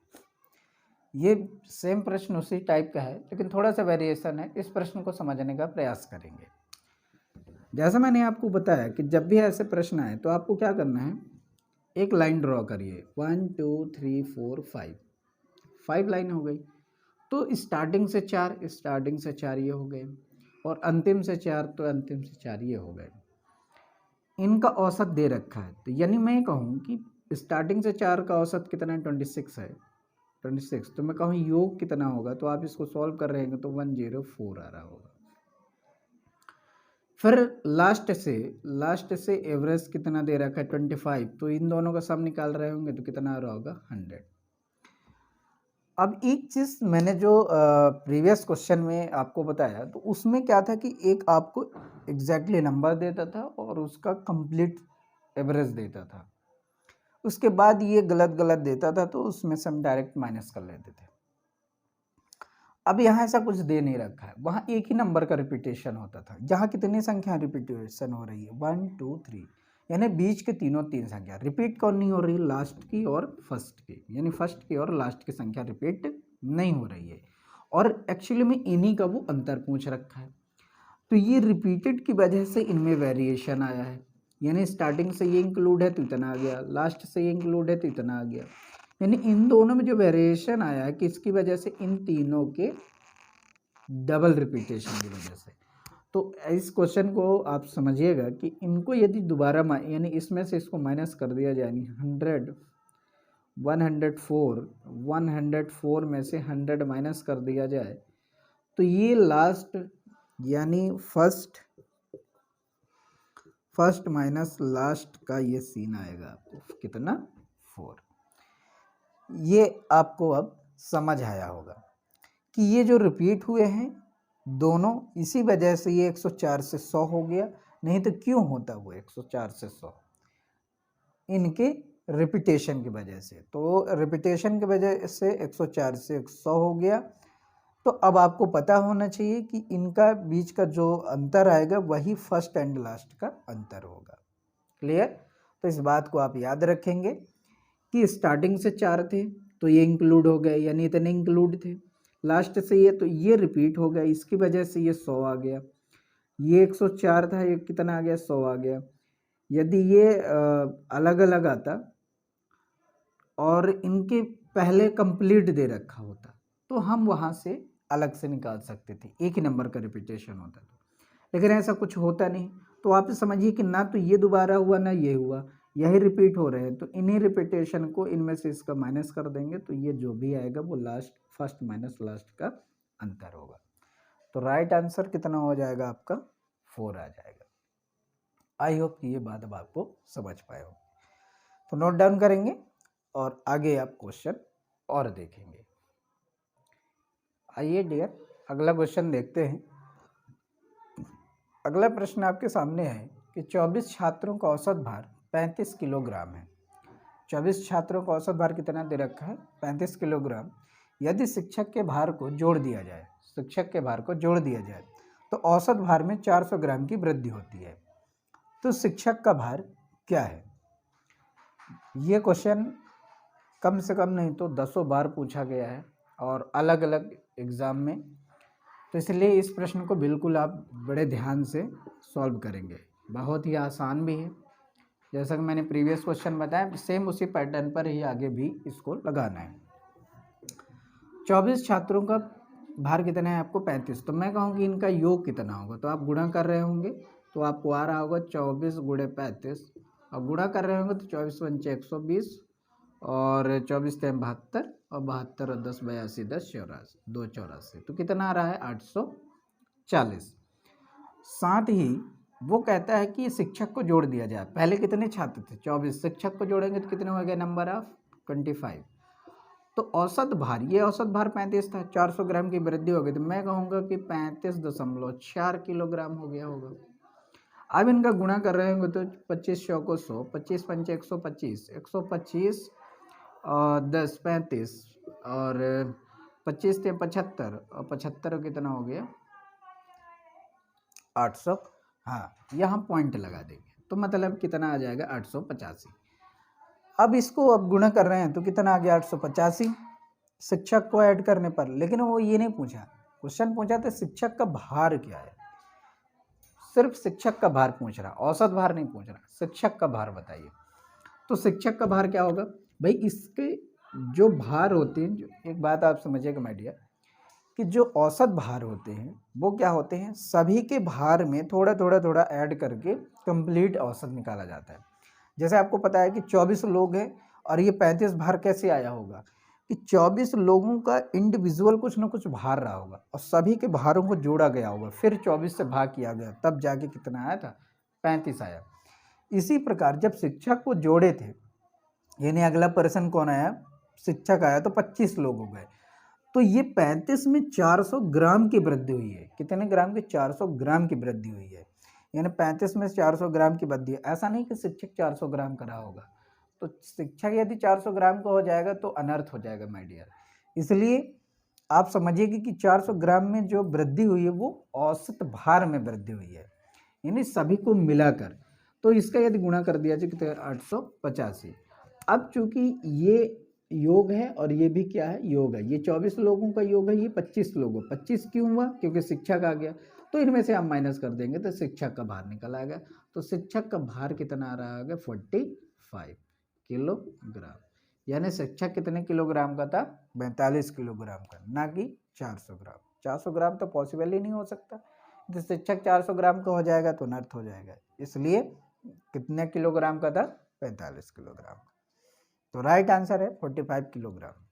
ये सेम प्रश्न उसी टाइप का है लेकिन थोड़ा सा वेरिएशन है। इस प्रश्न को समझने का प्रयास करेंगे। जैसा मैंने आपको बताया कि जब भी ऐसे प्रश्न आए तो आपको क्या करना है, एक लाइन ड्रॉ करिए। 1 2 3 4 5 लाइन हो गई। तो स्टार्टिंग से 4 ये हो गए और अंतिम से 4 तो अंतिम से 4 ये हो गए। इनका औसत दे रखा है तो यानी मैं कहूँ कि स्टार्टिंग से 4 का औसत कितना है, 26 है। 26 तो मैं कहूँ योग कितना होगा, तो आप इसको सॉल्व कर रहे हैं तो 104 आ रहा होगा। फिर लास्ट से एवरेज कितना दे रखा है, 25, तो इन दोनों का सम निकाल रहे होंगे तो कितना आ रहा होगा, 100। अब एक चीज़ मैंने जो प्रीवियस क्वेश्चन में आपको बताया तो उसमें क्या था कि एक आपको एग्जैक्टली नंबर देता था और उसका कंप्लीट एवरेज देता था। उसके बाद ये गलत देता था तो उसमें से हम डायरेक्ट माइनस कर लेते थे। अब यहाँ ऐसा कुछ दे नहीं रखा है, वहाँ एक ही नंबर का रिपीटेशन होता था। यहाँ कितनी संख्या रिपीटेशन हो रही है, 1 2 3, यानी बीच के तीन संख्या रिपीट कौन नहीं हो रही, लास्ट की और फर्स्ट की, यानी फर्स्ट की और लास्ट की संख्या रिपीट नहीं हो रही है। और एक्चुअली में इन्हीं का वो अंतर पूछ रखा है। तो ये रिपीटेड की वजह से इनमें वेरिएशन आया है, यानी स्टार्टिंग से ये इंक्लूड है तो इतना आ गया, लास्ट से ये इंक्लूड है तो इतना आ गया। यानी इन दोनों में जो वेरिएशन आया है किसकी वजह से, इन तीनों के डबल रिपीटेशन की वजह से। तो इस क्वेश्चन को आप समझिएगा कि इनको यदि दोबारा यानी इसमें से इसको माइनस कर दिया जाए, यानी 104 में से 100 माइनस कर दिया जाए तो ये लास्ट यानी फर्स्ट माइनस लास्ट का ये सीन आएगा आपको कितना, 4। ये आपको अब समझ आया होगा कि ये जो रिपीट हुए हैं दोनों, इसी वजह से ये 104 से 100 हो गया। नहीं तो क्यों होता वो 104 से 100, इनके रिपीटेशन की वजह से। तो रिपीटेशन की वजह से 104 से 100 हो गया। तो अब आपको पता होना चाहिए कि इनका बीच का जो अंतर आएगा वही फर्स्ट एंड लास्ट का अंतर होगा। क्लियर? तो इस बात को आप याद रखेंगे कि स्टार्टिंग से 4 थे तो ये इंक्लूड हो गए, यानी इतने इंक्लूड थे। लास्ट से ये तो ये रिपीट हो गया, इसकी वजह से ये 100 आ गया। ये 104 था, ये कितना आ गया, 100 आ गया। यदि ये अलग अलग आता और इनके पहले कंप्लीट दे रखा होता तो हम वहाँ से अलग से निकाल सकते थे, एक ही नंबर का रिपीटेशन होता था। लेकिन ऐसा कुछ होता नहीं। तो आप समझिए कि ना तो ये दोबारा हुआ ना ये हुआ, यही रिपीट हो रहे हैं। तो इन्हीं रिपीटेशन को इनमें से इसका माइनस कर देंगे तो ये जो भी आएगा वो फर्स्ट माइनस लास्ट का अंतर होगा। तो राइट आंसर कितना हो जाएगा आपका, 4 आ जाएगा। आई होप कि ये बात अब आपको समझ पाए हो। तो नोट डाउन करेंगे और आगे आप क्वेश्चन और देखेंगे। आइए डियर अगला क्वेश्चन देखते हैं। अगला प्रश्न आपके सामने है कि 24 छात्रों का औसत भार 35 किलोग्राम है। 24 छात्रों का औसत भार कितना दे रखा है, 35 किलोग्राम। यदि शिक्षक के भार को जोड़ दिया जाए तो औसत भार में 400 ग्राम की वृद्धि होती है। तो शिक्षक का भार क्या है? ये क्वेश्चन कम से कम नहीं तो 10 बार पूछा गया है और अलग अलग एग्ज़ाम में। तो इसलिए इस प्रश्न को बिल्कुल आप बड़े ध्यान से सॉल्व करेंगे। बहुत ही आसान भी है, जैसा कि मैंने प्रीवियस क्वेश्चन बताया सेम उसी पैटर्न पर ही आगे भी इसको लगाना है। 24 छात्रों का भार कितना है आपको, 35। तो मैं कहूँ कि इनका योग कितना होगा, तो आप गुणा कर रहे होंगे तो आपको आ रहा होगा 24 × 35 और गुणा कर रहे होंगे तो 24 पंचे 120 और 24 तेम 72 और 72 और 10 82 10 84 284, तो कितना आ रहा है 840। साथ ही वो कहता है कि शिक्षक को जोड़ दिया जाए। पहले कितने छात्र थे 24, शिक्षक को जोड़ेंगे तो कितने हो गए नंबर ऑफ 25। तो औसत भार, ये औसत भार 35 था, 400 ग्राम की वृद्धि हो गई, तो मैं कहूँगा कि 35.4 किलोग्राम हो गया होगा। अब इनका गुणा कर रहे होंगे तो 25 100 को 100, 25 पंचे 125, 125 और 10 35 और 25 थे 75 और 75 कितना हो गया 800। हाँ, यहाँ पॉइंट लगा देंगे तो मतलब कितना आ जाएगा 885। अब इसको अब गुणा कर रहे हैं तो कितना आ गया 885 शिक्षक को ऐड करने पर। लेकिन वो ये नहीं पूछा, क्वेश्चन पूछा तो शिक्षक का भार क्या है, सिर्फ शिक्षक का भार पूछ रहा, औसत भार नहीं पूछ रहा, शिक्षक का भार बताइए। तो शिक्षक का भार क्या होगा भाई, इसके जो भार होते हैं, जो एक बात आप समझिएगा माय डियर, कि जो औसत भार होते हैं वो क्या होते हैं, सभी के भार में थोड़ा थोड़ा थोड़ा ऐड करके कंप्लीट औसत निकाला जाता है। जैसे आपको पता है कि 24 लोग हैं और ये 35 भार कैसे आया होगा कि 24 लोगों का इंडिविजुअल कुछ ना कुछ भार रहा होगा और सभी के भारों को जोड़ा गया होगा, फिर 24 से भाग किया गया, तब जाके कितना आया था 35 आया। इसी प्रकार जब शिक्षक को जोड़े थे, यानी अगला पर्सन कौन आया, शिक्षक आया, तो 25 लोग हो गए। तो ये 35 में 400 ग्राम की वृद्धि हुई है। कितने ग्राम की, 400 ग्राम की वृद्धि हुई है, यानी 35 में 400 ग्राम की वृद्धि है। ऐसा नहीं कि शिक्षक 400 ग्राम का रहा होगा, तो शिक्षक यदि 400 ग्राम का हो जाएगा तो अनर्थ हो जाएगा माय डियर। इसलिए आप समझिए कि 400 ग्राम में जो वृद्धि हुई है वो औसत भार में वृद्धि हुई है, यानी सभी को मिलाकर। तो इसका यदि गुणा कर दिया जाए कितना 885। अब चूंकि ये योग है और ये भी क्या है, योग है, ये 24 लोगों का योग है, ये 25 लोगों, 25 क्यों हुआ, क्योंकि शिक्षक आ गया, तो इनमें से हम माइनस कर देंगे तो शिक्षक का भार निकल आ गया। तो शिक्षक का भार कितना आ रहा है 45 किलोग्राम, यानी शिक्षक कितने किलोग्राम का था 42 किलोग्राम का, ना कि 400 ग्राम। 400 ग्राम तो पॉसिबल ही नहीं हो सकता, तो शिक्षक 400 ग्राम का हो जाएगा तो नर्थ हो जाएगा। इसलिए कितने किलोग्राम का था 45 किलोग्राम। तो राइट आंसर है 45 किलोग्राम।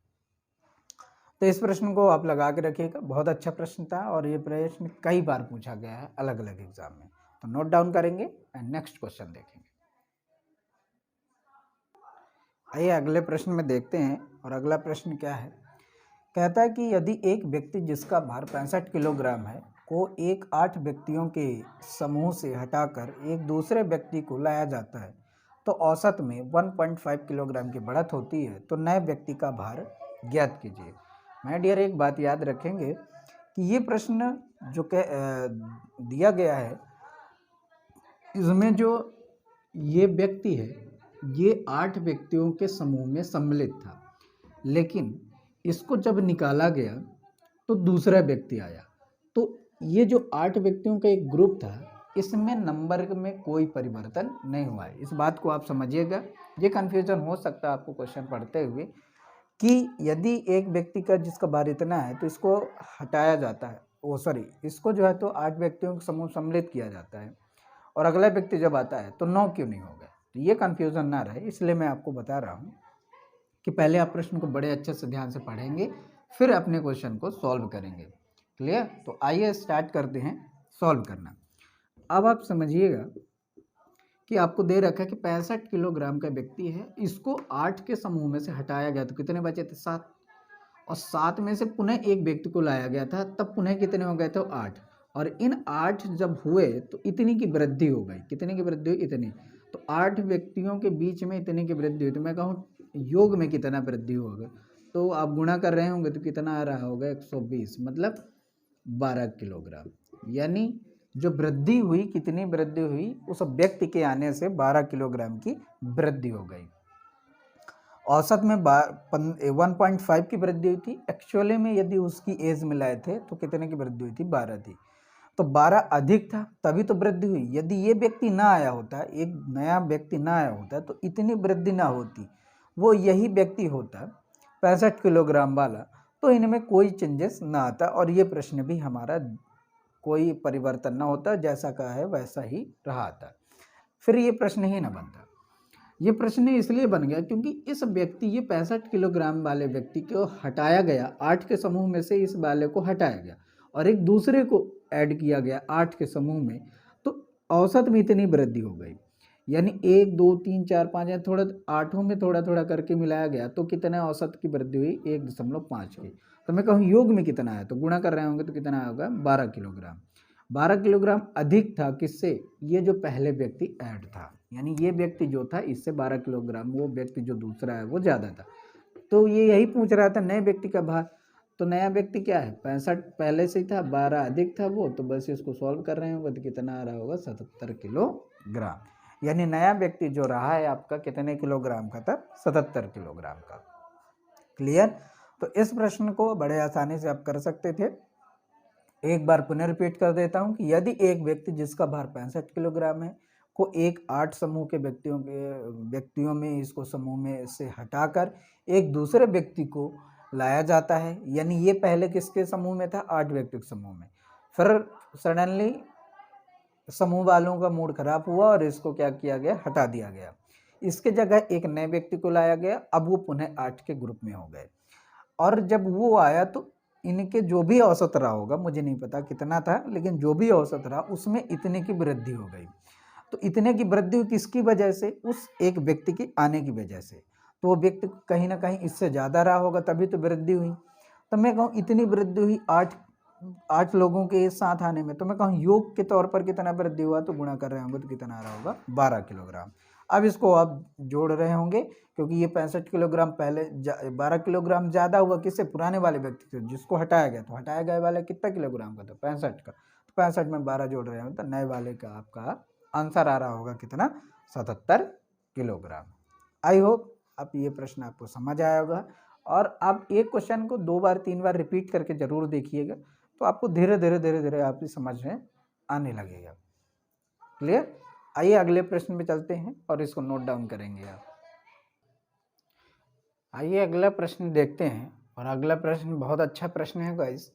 तो इस प्रश्न को आप लगा के रखिएगा, बहुत अच्छा प्रश्न था और ये प्रश्न कई बार पूछा गया है अलग अलग एग्जाम में, तो नोट डाउन करेंगे एंड नेक्स्ट क्वेश्चन देखेंगे। आइए अगले प्रश्न में देखते हैं। और अगला प्रश्न क्या है, कहता है कि यदि एक व्यक्ति जिसका भार 65 किलोग्राम है को एक 8 व्यक्तियों के समूह से हटाकर एक दूसरे व्यक्ति को लाया जाता है तो औसत में 1.5 किलोग्राम की बढ़त होती है, तो नए व्यक्ति का भार ज्ञात कीजिए। माय डियर, एक बात याद रखेंगे कि ये प्रश्न जो दिया गया है, इसमें जो ये व्यक्ति है ये 8 व्यक्तियों के समूह में सम्मिलित था, लेकिन इसको जब निकाला गया तो दूसरा व्यक्ति आया। तो ये जो 8 व्यक्तियों का एक ग्रुप था, इसमें नंबर में कोई परिवर्तन नहीं हुआ है। इस बात को आप समझिएगा, ये कन्फ्यूजन हो सकता है आपको क्वेश्चन पढ़ते हुए कि यदि एक व्यक्ति का जिसका भार इतना है तो इसको हटाया जाता है, इसको जो है तो 8 व्यक्तियों का समूह सम्मिलित किया जाता है और अगला व्यक्ति जब आता है तो 9 क्यों नहीं होगा। तो ये कन्फ्यूजन ना रहे, इसलिए मैं आपको बता रहा हूँ कि पहले आप प्रश्न को बड़े अच्छे से ध्यान से पढ़ेंगे, फिर अपने क्वेश्चन को सॉल्व करेंगे। क्लियर? तो आइए स्टार्ट करते हैं सॉल्व करना। अब आप समझिएगा कि आपको दे रखा है कि 65 किलोग्राम का व्यक्ति है, इसको 8 के समूह में से हटाया गया तो कितने बचे थे 7, और 7 में से पुनः एक व्यक्ति को लाया गया था, तब पुनः कितने हो गए थे 8, और इन 8 जब हुए तो इतनी की वृद्धि हो गई। कितने की वृद्धि हुई, इतनी। तो 8 व्यक्तियों के बीच में इतने की वृद्धि हुई, तो मैं कहूँ योग में कितना वृद्धि होगा, तो आप गुणा कर रहे होंगे तो कितना आ रहा होगा 120, मतलब 12 किलोग्राम। यानी जो वृद्धि हुई, कितनी वृद्धि हुई, उस व्यक्ति के आने से 12 किलोग्राम की वृद्धि हो गई। औसत में 1.5 की वृद्धि हुई थी, एक्चुअली में यदि उसकी एज मिलाए थे तो कितने की वृद्धि हुई थी, 12 थी, तो 12 अधिक था तभी तो वृद्धि हुई। यदि ये व्यक्ति ना आया होता, एक नया व्यक्ति ना आया होता तो इतनी वृद्धि ना होती, वो यही व्यक्ति होता 65 किलोग्राम वाला, तो इनमें कोई चेंजेस ना आता और ये प्रश्न भी हमारा कोई परिवर्तन ना होता, जैसा का है वैसा ही रहा था, फिर ये प्रश्न ही ना बनता। ये प्रश्न इसलिए बन गया क्योंकि इस व्यक्ति ये 65 किलोग्राम वाले व्यक्ति को हटाया गया, 8 के समूह में से इस वाले को हटाया गया और एक दूसरे को ऐड किया गया 8 के समूह में, तो औसत में इतनी वृद्धि हो गई। यानी 1 2 3 4 5 या थोड़ा आठों में थोड़ा थोड़ा करके मिलाया गया तो कितने औसत की वृद्धि हुई 1.5 की। तो मैं कहूँ योग में कितना है, तो गुणा कर रहे होंगे तो कितना होगा 12 किलोग्राम। 12 किलोग्राम अधिक था किससे, ये जो पहले व्यक्ति ऐड था, यानी ये व्यक्ति जो था इससे 12 किलोग्राम, वो व्यक्ति जो दूसरा है वो ज़्यादा था। तो ये यही पूछ रहा था नए व्यक्ति का भार, तो नया व्यक्ति क्या है 65 पहले से ही था, 12 अधिक था वो, तो बस इसको सॉल्व कर रहे होंगे तो कितना आ रहा होगा 77 किलोग्राम। यानी नया व्यक्ति जो रहा है आपका कितने किलोग्राम का था, 77 किलोग्राम का। क्लियर। तो इस प्रश्न को बड़े आसानी से आप कर सकते थे। एक बार पुनः रिपीट कर देता हूं कि यदि एक व्यक्ति जिसका भार 65 किलोग्राम है को एक 8 समूह के व्यक्तियों में इसको समूह में से हटाकर एक दूसरे व्यक्ति को लाया जाता है, यानी ये पहले किसके समूह में था, 8 व्यक्ति के समूह में, फिर सडनली समूह वालों का मूड खराब हुआ और इसको क्या किया गया, हटा दिया गया। इसके जगह एक नए व्यक्ति को लाया गया, अब वो पुनः 8 के ग्रुप में हो गए और जब वो आया तो इनके जो भी औसत रहा होगा, मुझे नहीं पता कितना था, लेकिन जो भी औसत रहा उसमें इतने की वृद्धि हो गई। तो इतने की वृद्धि किसकी वजह से, उस एक व्यक्ति के आने की वजह से। तो वो व्यक्ति कहीं ना कहीं इससे ज़्यादा रहा होगा तभी तो वृद्धि हुई। तो मैं कहूँ इतनी वृद्धि हुई 8 लोगों के एक साथ आने में, तो मैं कहूँ योग के तौर पर कितना वृद्धि हुआ, तो गुणा कर रहे होंगे तो कितना आ रहा होगा 12 किलोग्राम। अब इसको आप जोड़ रहे होंगे क्योंकि ये 65 किलोग्राम पहले 12 किलोग्राम ज़्यादा हुआ किससे, पुराने वाले व्यक्ति से जिसको हटाया गया, तो हटाया गया वाला कितना किलोग्राम का था, 65 का, तो 65 में 12 जोड़ रहे हैं तो नए वाले का आपका आंसर आ रहा होगा कितना, 77 किलोग्राम। आई होप अब ये प्रश्न आपको समझ आया होगा और आप एक क्वेश्चन को 2 बार 3 बार रिपीट करके जरूर देखिएगा, तो आपको धीरे धीरे आपकी समझ में आने लगेगा। क्लियर। आइए अगले प्रश्न पे चलते हैं और इसको नोट डाउन करेंगे आप। आइए अगला प्रश्न देखते हैं और अगला प्रश्न बहुत अच्छा प्रश्न है गाइस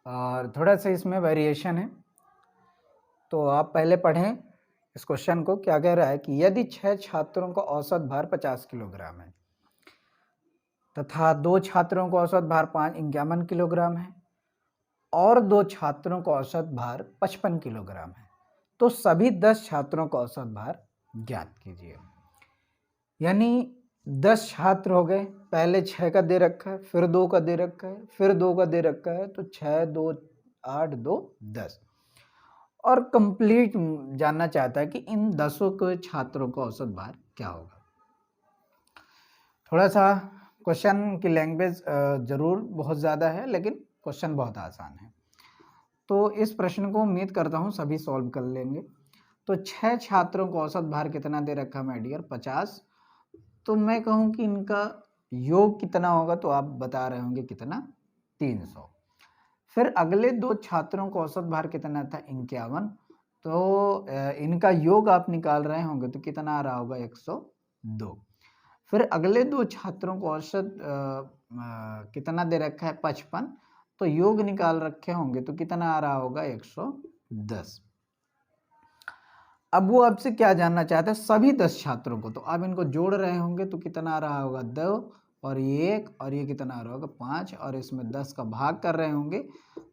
और थोड़ा सा इसमें वेरिएशन है, तो आप पहले पढ़ें इस क्वेश्चन को। क्या कह रहा है कि यदि 6 छात्रों का औसत भार 50 किलोग्राम है तथा 2 छात्रों का औसत भार 51 किलोग्राम है और 2 छात्रों का औसत भार 55 किलोग्राम है, तो सभी 10 छात्रों का औसत भार ज्ञात कीजिए। यानी 10 छात्र हो गए, पहले 6 का दे रखा है, फिर 2 का दे रखा है, फिर 2 का दे रखा है, तो 6 2 8 2 10 और कंप्लीट जानना चाहता है कि इन 10 के छात्रों का औसत भार क्या होगा। थोड़ा सा क्वेश्चन की लैंग्वेज जरूर बहुत ज़्यादा है लेकिन क्वेश्चन बहुत आसान है, तो इस प्रश्न को उम्मीद करता हूँ सभी सॉल्व कर लेंगे। तो 6 छात्रों का औसत भार कितना दे रखा माय डियर, 50, तो मैं कहूँ कि इनका योग कितना होगा, तो आप बता रहे होंगे कितना, 300। फिर अगले 2 छात्रों का औसत भार कितना था, 51, तो इनका योग आप निकाल रहे होंगे तो कितना आ रहा होगा, 102। फिर अगले 2 छात्रों को औसत कितना दे रखा है, 55, तो योग निकाल रखे होंगे तो कितना आ रहा होगा, 110। अब वो आपसे क्या जानना चाहता है, सभी 10 छात्रों को, तो आप इनको जोड़ रहे होंगे तो कितना आ रहा होगा, 2 और ये 1 और ये कितना आ रहा होगा, 5 और इसमें 10 का भाग कर रहे होंगे,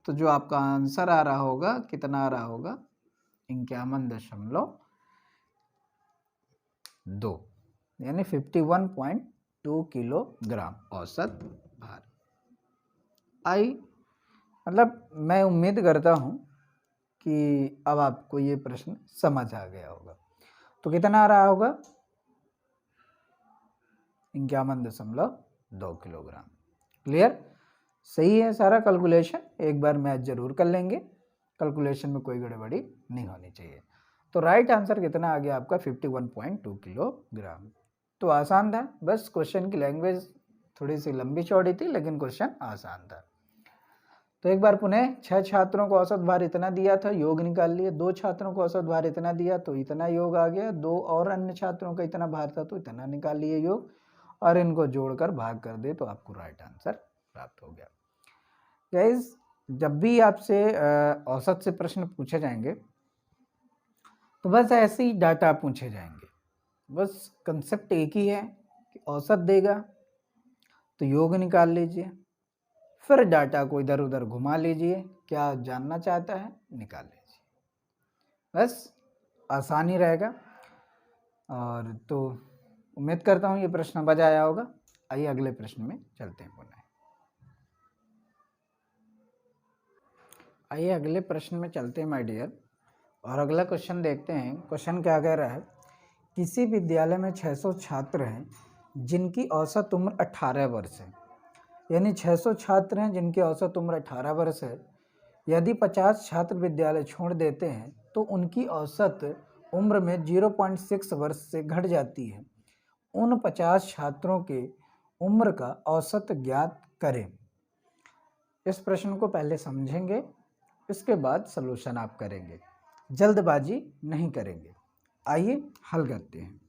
तो जो आपका आंसर आ रहा होगा कितना आ रहा होगा, 51.2 यानी 51.2 किलोग्राम औसत भार। मतलब मैं उम्मीद करता हूँ कि अब आपको ये प्रश्न समझ आ गया होगा। तो कितना आ रहा होगा, 51.2 किलोग्राम। क्लियर, सही है सारा कैलकुलेशन, एक बार मैथ जरूर कर लेंगे, कैलकुलेशन में कोई गड़बड़ी नहीं होनी चाहिए। तो राइट आंसर कितना आ गया आपका, 51.2 किलोग्राम। तो आसान था, बस क्वेश्चन की लैंग्वेज थोड़ी सी लंबी चौड़ी थी लेकिन क्वेश्चन आसान था। तो एक बार पुनः 6 छात्रों को औसत भार इतना दिया था, योग निकाल लिए, 2 छात्रों को औसत भार इतना दिया तो इतना योग आ गया, 2 और अन्य छात्रों का इतना भार था तो इतना निकाल लिए योग, और इनको जोड़कर भाग कर दे तो आपको राइट आंसर प्राप्त हो गया। गाइस, जब भी आपसे औसत से प्रश्न पूछे जाएंगे तो बस ऐसे ही डाटा पूछे जाएंगे, बस कंसेप्ट एक ही है कि औसत देगा तो योग निकाल लीजिए, फिर डाटा को इधर उधर घुमा लीजिए, क्या जानना चाहता है निकाल लीजिए, बस आसानी रहेगा। और तो उम्मीद करता हूँ ये प्रश्न समझ आया होगा। आइए अगले प्रश्न में चलते हैं पुनः। आइए अगले प्रश्न में चलते हैं माय डियर, और अगला क्वेश्चन देखते हैं। क्वेश्चन क्या कह रहा है, किसी विद्यालय में 600 छात्र हैं जिनकी औसत उम्र 18 वर्ष है, यानी 600 छात्र हैं जिनकी औसत उम्र 18 वर्ष है। यदि 50 छात्र विद्यालय छोड़ देते हैं तो उनकी औसत उम्र में 0.6 वर्ष से घट जाती है। उन 50 छात्रों के उम्र का औसत ज्ञात करें। इस प्रश्न को पहले समझेंगे, इसके बाद सलूशन आप करेंगे, जल्दबाजी नहीं करेंगे। आइए हल करते हैं।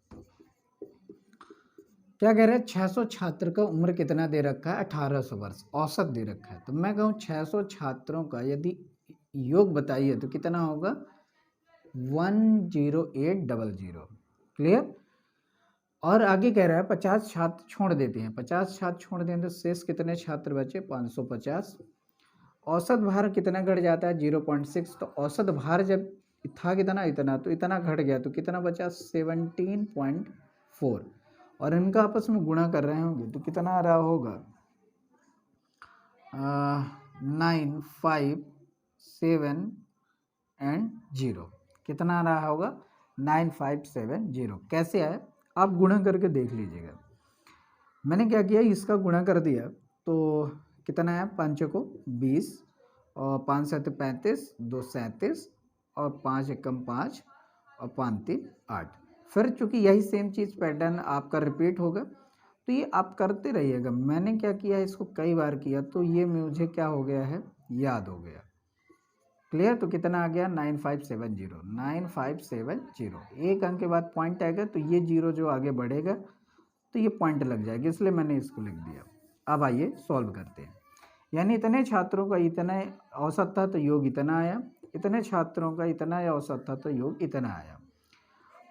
क्या कह रहे हैं, 600 छात्र का उम्र कितना दे रखा है, 1800 वर्ष औसत दे रखा है। तो मैं कहूँ 600 छात्रों का यदि योग बताइए तो कितना होगा, 10800। क्लियर। और आगे कह रहा है 50 छात्र छोड़ देते हैं, 50 छात्र छोड़ दें तो शेष कितने छात्र बचे, 550। औसत भार कितना घट जाता है, 0.6। तो औसत भार जब था कितना, इतना, तो इतना घट गया तो कितना बचा, 17.4। और इनका आपस में गुणा कर रहे होंगे तो कितना आ रहा होगा, 957 और 0। कितना आ रहा होगा, 9570। कैसे आया, आप गुणा करके देख लीजिएगा। मैंने क्या किया, इसका गुणा कर दिया तो कितना है, 5 को 20 और 5 7 35, 2 37 और 5 एकम 5 और 5 3 8। फिर चूंकि यही सेम चीज़ पैटर्न आपका रिपीट होगा तो ये आप करते रहिएगा। मैंने क्या किया, इसको कई बार किया तो ये मुझे क्या हो गया है, याद हो गया। क्लियर। तो कितना आ गया, 9570। 9570 एक अंक के बाद पॉइंट आएगा तो ये जीरो जो आगे बढ़ेगा तो ये पॉइंट लग जाएगा, इसलिए मैंने इसको लिख दिया। अब आइए सॉल्व करते हैं। यानी इतने छात्रों का इतना औसत था तो योग इतना आया, इतने छात्रों का इतना औसत था तो योग इतना आया।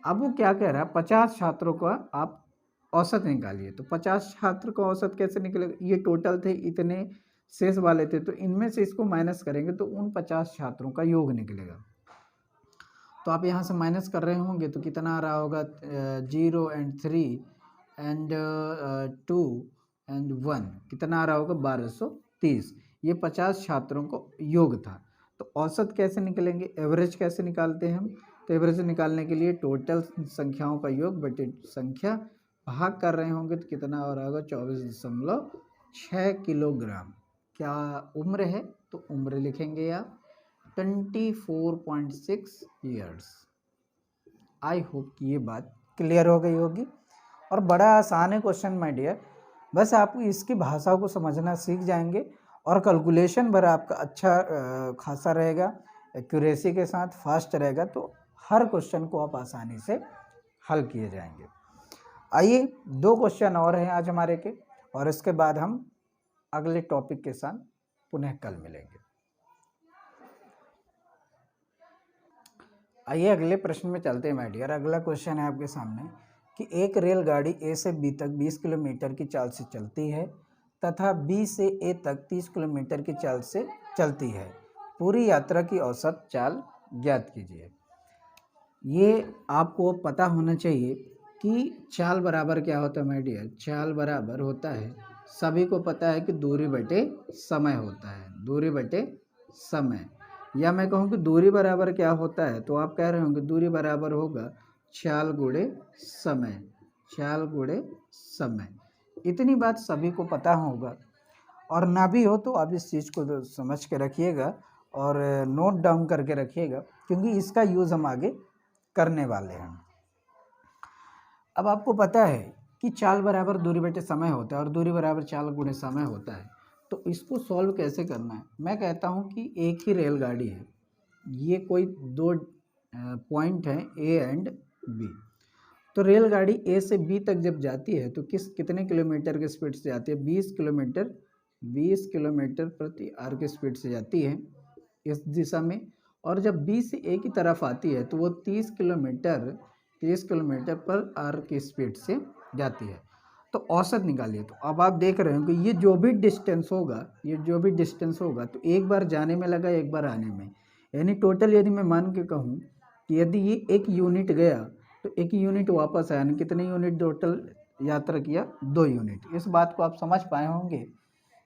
अब वो क्या कह रहा है, 50 छात्रों का आप औसत निकालिए। तो 50 छात्र का औसत कैसे निकलेगा, ये टोटल थे, इतने शेष वाले थे, तो इनमें से इसको माइनस करेंगे तो उन 50 छात्रों का योग निकलेगा। तो आप यहाँ से माइनस कर रहे होंगे तो कितना आ रहा होगा, 0 and 3 and 2 and 1, कितना आ रहा होगा, 1230। ये 50 छात्रों को योग था। तो औसत कैसे निकलेंगे, एवरेज कैसे निकालते हैं हम, तो एवरेज निकालने के लिए टोटल संख्याओं का योग बटे संख्या भाग कर रहे होंगे तो कितना हो रहा होगा, 24.6 किलोग्राम। क्या उम्र है, तो उम्र लिखेंगे आप 24.6 ईयर्स। आई होप कि ये बात क्लियर हो गई होगी। और बड़ा आसान है क्वेश्चन माय डियर, बस आप इसकी भाषा को समझना सीख जाएंगे और कैलकुलेशन भर आपका अच्छा खासा रहेगा, एक्यूरेसी के साथ फास्ट रहेगा, तो हर क्वेश्चन को आप आसानी से हल किए जाएंगे। आइए 2 क्वेश्चन और हैं आज हमारे के, और इसके बाद हम अगले टॉपिक के साथ पुनः कल मिलेंगे। आइए अगले प्रश्न में चलते हैं माय डियर। अगला क्वेश्चन है आपके सामने कि एक रेलगाड़ी ए से बी तक 20 किलोमीटर की चाल से चलती है तथा बी से ए तक 30 किलोमीटर की चाल से चलती है। पूरी यात्रा की औसत चाल ज्ञात कीजिए। ये आपको पता होना चाहिए कि चाल बराबर क्या होता है माय डियर। चाल बराबर होता है, सभी को पता है कि दूरी बटे समय होता है, दूरी बटे समय। या मैं कहूँ कि दूरी बराबर क्या होता है, तो आप कह रहे होंगे दूरी बराबर होगा चाल गुणे समय, चाल गुणे समय। इतनी बात सभी को पता होगा, और ना भी हो तो आप इस चीज़ को तो समझ के रखिएगा और नोट डाउन करके रखिएगा, क्योंकि इसका यूज़ हम आगे करने वाले हैं। अब आपको पता है कि चाल बराबर दूरी बटे समय होता है और दूरी बराबर चाल गुणे समय होता है, तो इसको सॉल्व कैसे करना है। मैं कहता हूँ कि एक ही रेलगाड़ी है, ये कोई 2 पॉइंट हैं ए एंड बी। तो रेलगाड़ी ए से बी तक जब जाती है तो कितने किलोमीटर की स्पीड से जाती है, 20 किलोमीटर प्रति आवर की स्पीड से जाती है इस दिशा में। और जब बी से ए की तरफ आती है तो वो 30 किलोमीटर 30 किलोमीटर पर आवर की स्पीड से जाती है। तो औसत निकालिए। तो अब आप देख रहे हो कि ये जो भी डिस्टेंस होगा तो एक बार जाने में लगा, एक बार आने में, यानी टोटल यदि मैं मान के कहूँ कि यदि ये 1 यूनिट गया तो 1 यूनिट वापस आया, यानी कितने यूनिट टोटल यात्रा किया? 2 यूनिट। इस बात को आप समझ पाए होंगे।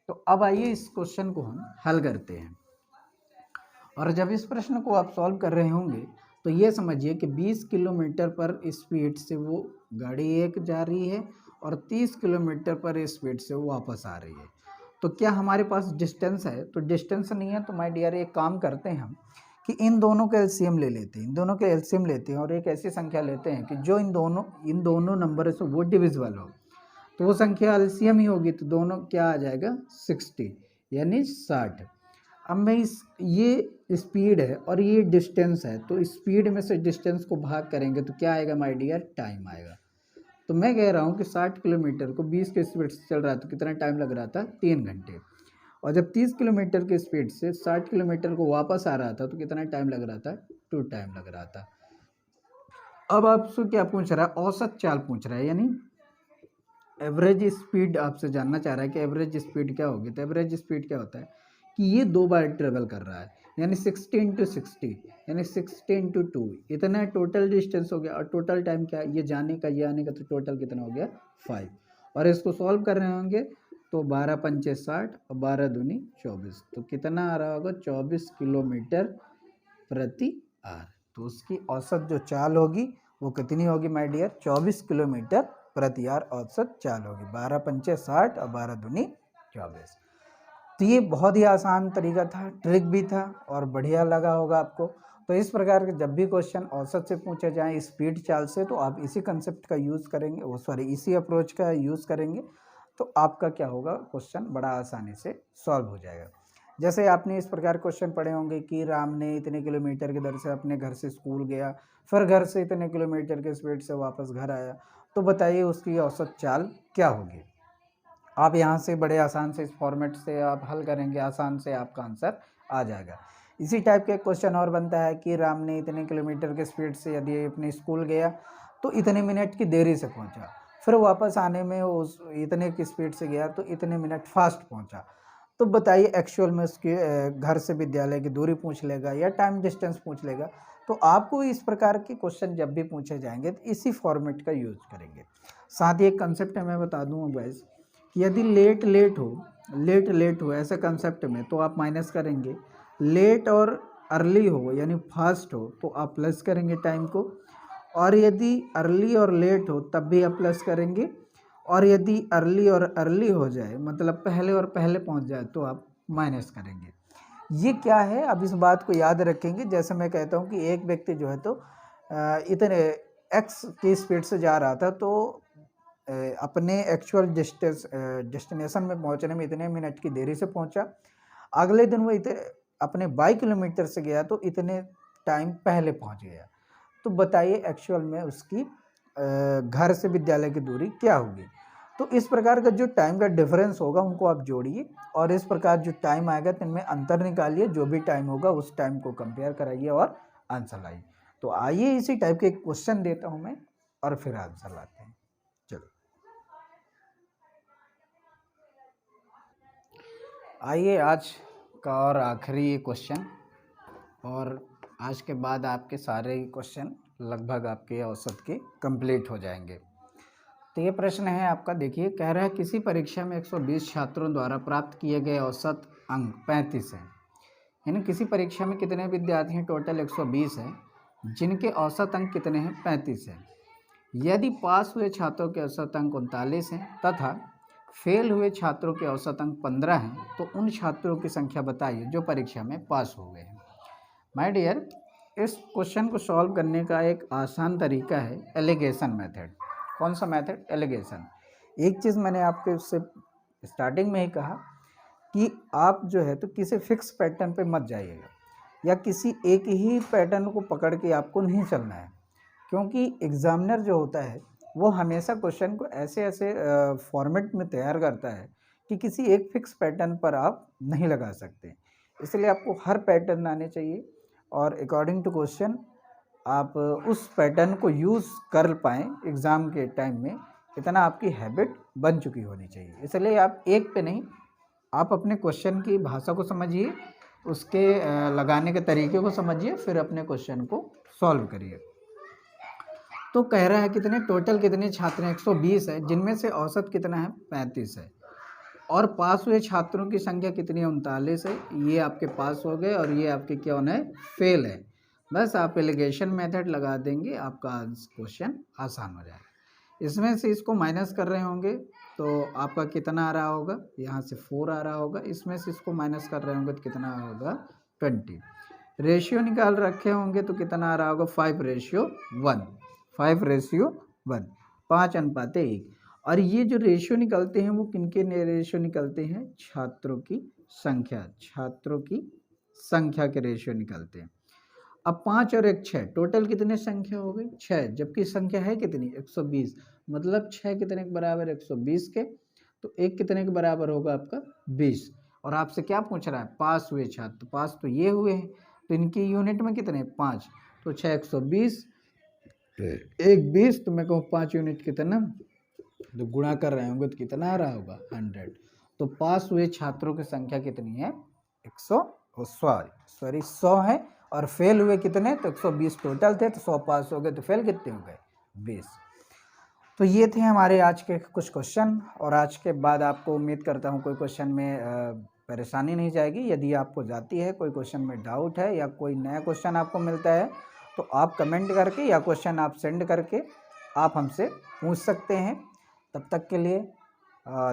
तो अब आइए इस क्वेश्चन को हम हल करते हैं। और जब इस प्रश्न को आप सॉल्व कर रहे होंगे तो ये समझिए कि 20 किलोमीटर पर स्पीड से वो गाड़ी एक जा रही है और 30 किलोमीटर पर स्पीड से वो वापस आ रही है। तो क्या हमारे पास डिस्टेंस है? तो डिस्टेंस नहीं है। तो माय डियर एक काम करते हैं हम कि इन दोनों का एलसीएम ले लेते हैं, इन दोनों के एलसीएम लेते हैं और एक ऐसी संख्या लेते हैं कि जो इन दोनों नंबर से वो डिविजिबल हो। तो वो संख्या एलसीएम ही होगी। तो दोनों क्या आ जाएगा? 60 यानी 60। अब मैं ये स्पीड है और ये डिस्टेंस है, तो स्पीड में से डिस्टेंस को भाग करेंगे तो क्या आएगा माय डियर? टाइम आएगा। तो मैं कह रहा हूँ कि 60 किलोमीटर को 20 के स्पीड से चल रहा था तो कितना टाइम लग रहा था? 3 घंटे। और जब 30 किलोमीटर के स्पीड से 60 किलोमीटर को वापस आ रहा था तो कितना टाइम लग रहा था? 2 टाइम लग रहा था। अब आपसे क्या पूछ रहा है? औसत चाल पूछ रहा है, यानी एवरेज स्पीड आपसे जानना चाह रहा है कि एवरेज स्पीड क्या होगी। तो एवरेज स्पीड क्या होता है कि ये 2 बार ट्रेवल कर रहा है, यानी 60 इंटू 60 यानी 60 इंटू 2, इतना टोटल डिस्टेंस हो गया। और टोटल टाइम क्या है? ये जाने का ये आने का, तो टोटल कितना हो गया? 5। और इसको सॉल्व कर रहे होंगे तो 12 पंचे 60 और 12 दूनी 24, तो कितना आ रहा होगा? 24 किलोमीटर प्रति आवर। तो उसकी औसत जो चाल होगी वो कितनी होगी माय डियर? 24 किलोमीटर प्रति आवर औसत चाल होगी। 12 पंचे 60 और 12 दूनी 24। तो ये बहुत ही आसान तरीका था, ट्रिक भी था और बढ़िया लगा होगा आपको। तो इस प्रकार के जब भी क्वेश्चन औसत से पूछे जाएं स्पीड चाल से, तो आप इसी कंसेप्ट का यूज़ करेंगे, इसी अप्रोच का यूज़ करेंगे तो आपका क्या होगा? क्वेश्चन बड़ा आसानी से सॉल्व हो जाएगा। जैसे आपने इस प्रकार क्वेश्चन पढ़े होंगे कि राम ने इतने किलोमीटर की दर से अपने घर से स्कूल गया, फिर घर से इतने किलोमीटर के स्पीड से वापस घर आया, तो बताइए उसकी औसत चाल क्या होगी? आप यहाँ से बड़े आसान से इस फॉर्मेट से आप हल करेंगे, आसान से आपका आंसर आ जाएगा। इसी टाइप के क्वेश्चन और बनता है कि राम ने इतने किलोमीटर के स्पीड से यदि अपने स्कूल गया तो इतने मिनट की देरी से पहुँचा, फिर वापस आने में उस इतने की स्पीड से गया तो इतने मिनट फास्ट पहुँचा। तो बताइए एक्चुअल में उसके घर से विद्यालय की दूरी पूछ लेगा या टाइम डिस्टेंस पूछ लेगा। तो आपको इस प्रकार के क्वेश्चन जब भी पूछे जाएंगे तो इसी फॉर्मेट का यूज करेंगे। साथ ही एक कंसेप्ट मैं बता दूँ गाइस कि यदि लेट हो ऐसे कंसेप्ट में तो आप माइनस करेंगे, लेट और अर्ली हो यानी फास्ट हो तो आप प्लस करेंगे टाइम को, और यदि अर्ली और लेट हो तब भी आप प्लस करेंगे, और यदि अर्ली और अर्ली हो जाए मतलब पहले और पहले पहुंच जाए तो आप माइनस करेंगे। ये क्या है? अब इस बात को याद रखेंगे। जैसे मैं कहता हूँ कि एक व्यक्ति जो है तो इतने एक्स की स्पीड से जा रहा था तो अपने एक्चुअल डेस्टिनेशन में पहुंचने में इतने मिनट की देरी से पहुंचा। अगले दिन वो अपने 22 किलोमीटर से गया तो इतने टाइम पहले पहुंच गया। तो बताइए एक्चुअल में उसकी घर से विद्यालय की दूरी क्या होगी? तो इस प्रकार का जो टाइम का डिफरेंस होगा उनको आप जोड़िए और इस प्रकार जो टाइम आएगा तो इनमें अंतर निकालिए, जो भी टाइम होगा उस टाइम को कंपेयर कराइए और आंसर लाइए। तो आइए इसी टाइप के क्वेश्चन देता हूं मैं और फिर आंसर लाते हैं। चलो आइए आज का और आखिरी क्वेश्चन, और आज के बाद आपके सारे क्वेश्चन लगभग आपके औसत के कंप्लीट हो जाएंगे। तो ये प्रश्न है आपका, देखिए कह रहा है किसी परीक्षा में 120 छात्रों द्वारा प्राप्त किए गए औसत अंक 35 हैं। यानी किसी परीक्षा में कितने विद्यार्थी हैं? टोटल 120 हैं, जिनके औसत अंक कितने हैं? 35 हैं। यदि पास हुए छात्रों के औसत अंक 39 हैं तथा फेल हुए छात्रों के औसत अंक 15 हैं, तो उन छात्रों की संख्या बताइए जो परीक्षा में पास हो गए हैं। माय डियर, इस क्वेश्चन को सॉल्व करने का एक आसान तरीका है एलिगेशन मेथड। कौन सा मेथड? एलिगेशन। एक चीज़ मैंने आपके उससे स्टार्टिंग में ही कहा कि आप जो है तो किसी फिक्स पैटर्न पे मत जाइएगा या किसी एक ही पैटर्न को पकड़ के आपको नहीं चलना है, क्योंकि एग्जामिनर जो होता है वो हमेशा क्वेश्चन को ऐसे ऐसे फॉर्मेट में तैयार करता है कि किसी एक फिक्स पैटर्न पर आप नहीं लगा सकते। इसलिए आपको हर पैटर्न आने चाहिए और अकॉर्डिंग टू क्वेश्चन आप उस पैटर्न को यूज़ कर पाएँ एग्ज़ाम के टाइम में, इतना आपकी हैबिट बन चुकी होनी चाहिए। इसलिए आप एक पे नहीं, आप अपने क्वेश्चन की भाषा को समझिए, उसके लगाने के तरीके को समझिए, फिर अपने क्वेश्चन को सॉल्व करिए। तो कह रहा है कितने टोटल कितने छात्र हैं, 120 है, जिनमें से औसत कितना है, 35 है, और पास हुए छात्रों की संख्या कितनी है, 39 है। ये आपके पास हो गए और ये आपके क्या होना है, फेल है। बस आप एलिगेशन मेथड लगा देंगे, आपका क्वेश्चन आसान हो जाएगा। इसमें से इसको माइनस कर रहे होंगे तो आपका कितना आ रहा होगा, यहाँ से 4 आ रहा होगा, इसमें से इसको माइनस कर रहे होंगे तो कितना होगा, 20। रेशियो निकाल रखे होंगे तो कितना आ रहा होगा, 5:1, 5:1, 5:1। और ये जो रेशियो निकलते हैं वो किनके रेशियो निकलते हैं, छात्रों की संख्या, छात्रों की संख्या के रेशियो निकलते हैं। अब 5 और 1 6, टोटल कितने संख्या हो गई, 6, जबकि संख्या है कितनी, 120। मतलब 6 कितने के बराबर, 120 के, तो 1 कितने के बराबर होगा आपका, 20। और आपसे क्या पूछ रहा है, पास हुए छात्र, तो पास तो ये हुए हैं, तो इनकी यूनिट में कितने, 5, तो 6 120, 1 20, तो मैं कहूँ 5 यूनिट कितना, तो गुणा कर रहे होंगे तो कितना आ रहा होगा, 100। तो पास हुए छात्रों की संख्या कितनी है, 100 है, और फेल हुए कितने, तो 120 टोटल थे, तो 100 पास हो गए, तो फेल कितने हो गए, 20। तो ये थे हमारे आज के कुछ क्वेश्चन, और आज के बाद आपको उम्मीद करता हूँ कोई क्वेश्चन में परेशानी नहीं जाएगी। यदि आपको जाती है, कोई क्वेश्चन में डाउट है या कोई नया क्वेश्चन आपको मिलता है, तो आप कमेंट करके या क्वेश्चन आप सेंड करके आप हमसे पूछ सकते हैं। तब तक के लिए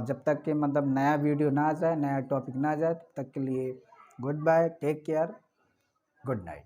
जब तक कि मतलब नया वीडियो ना आ जाए, नया टॉपिक ना आ जाए, तब तक के लिए good bye, take care, good night.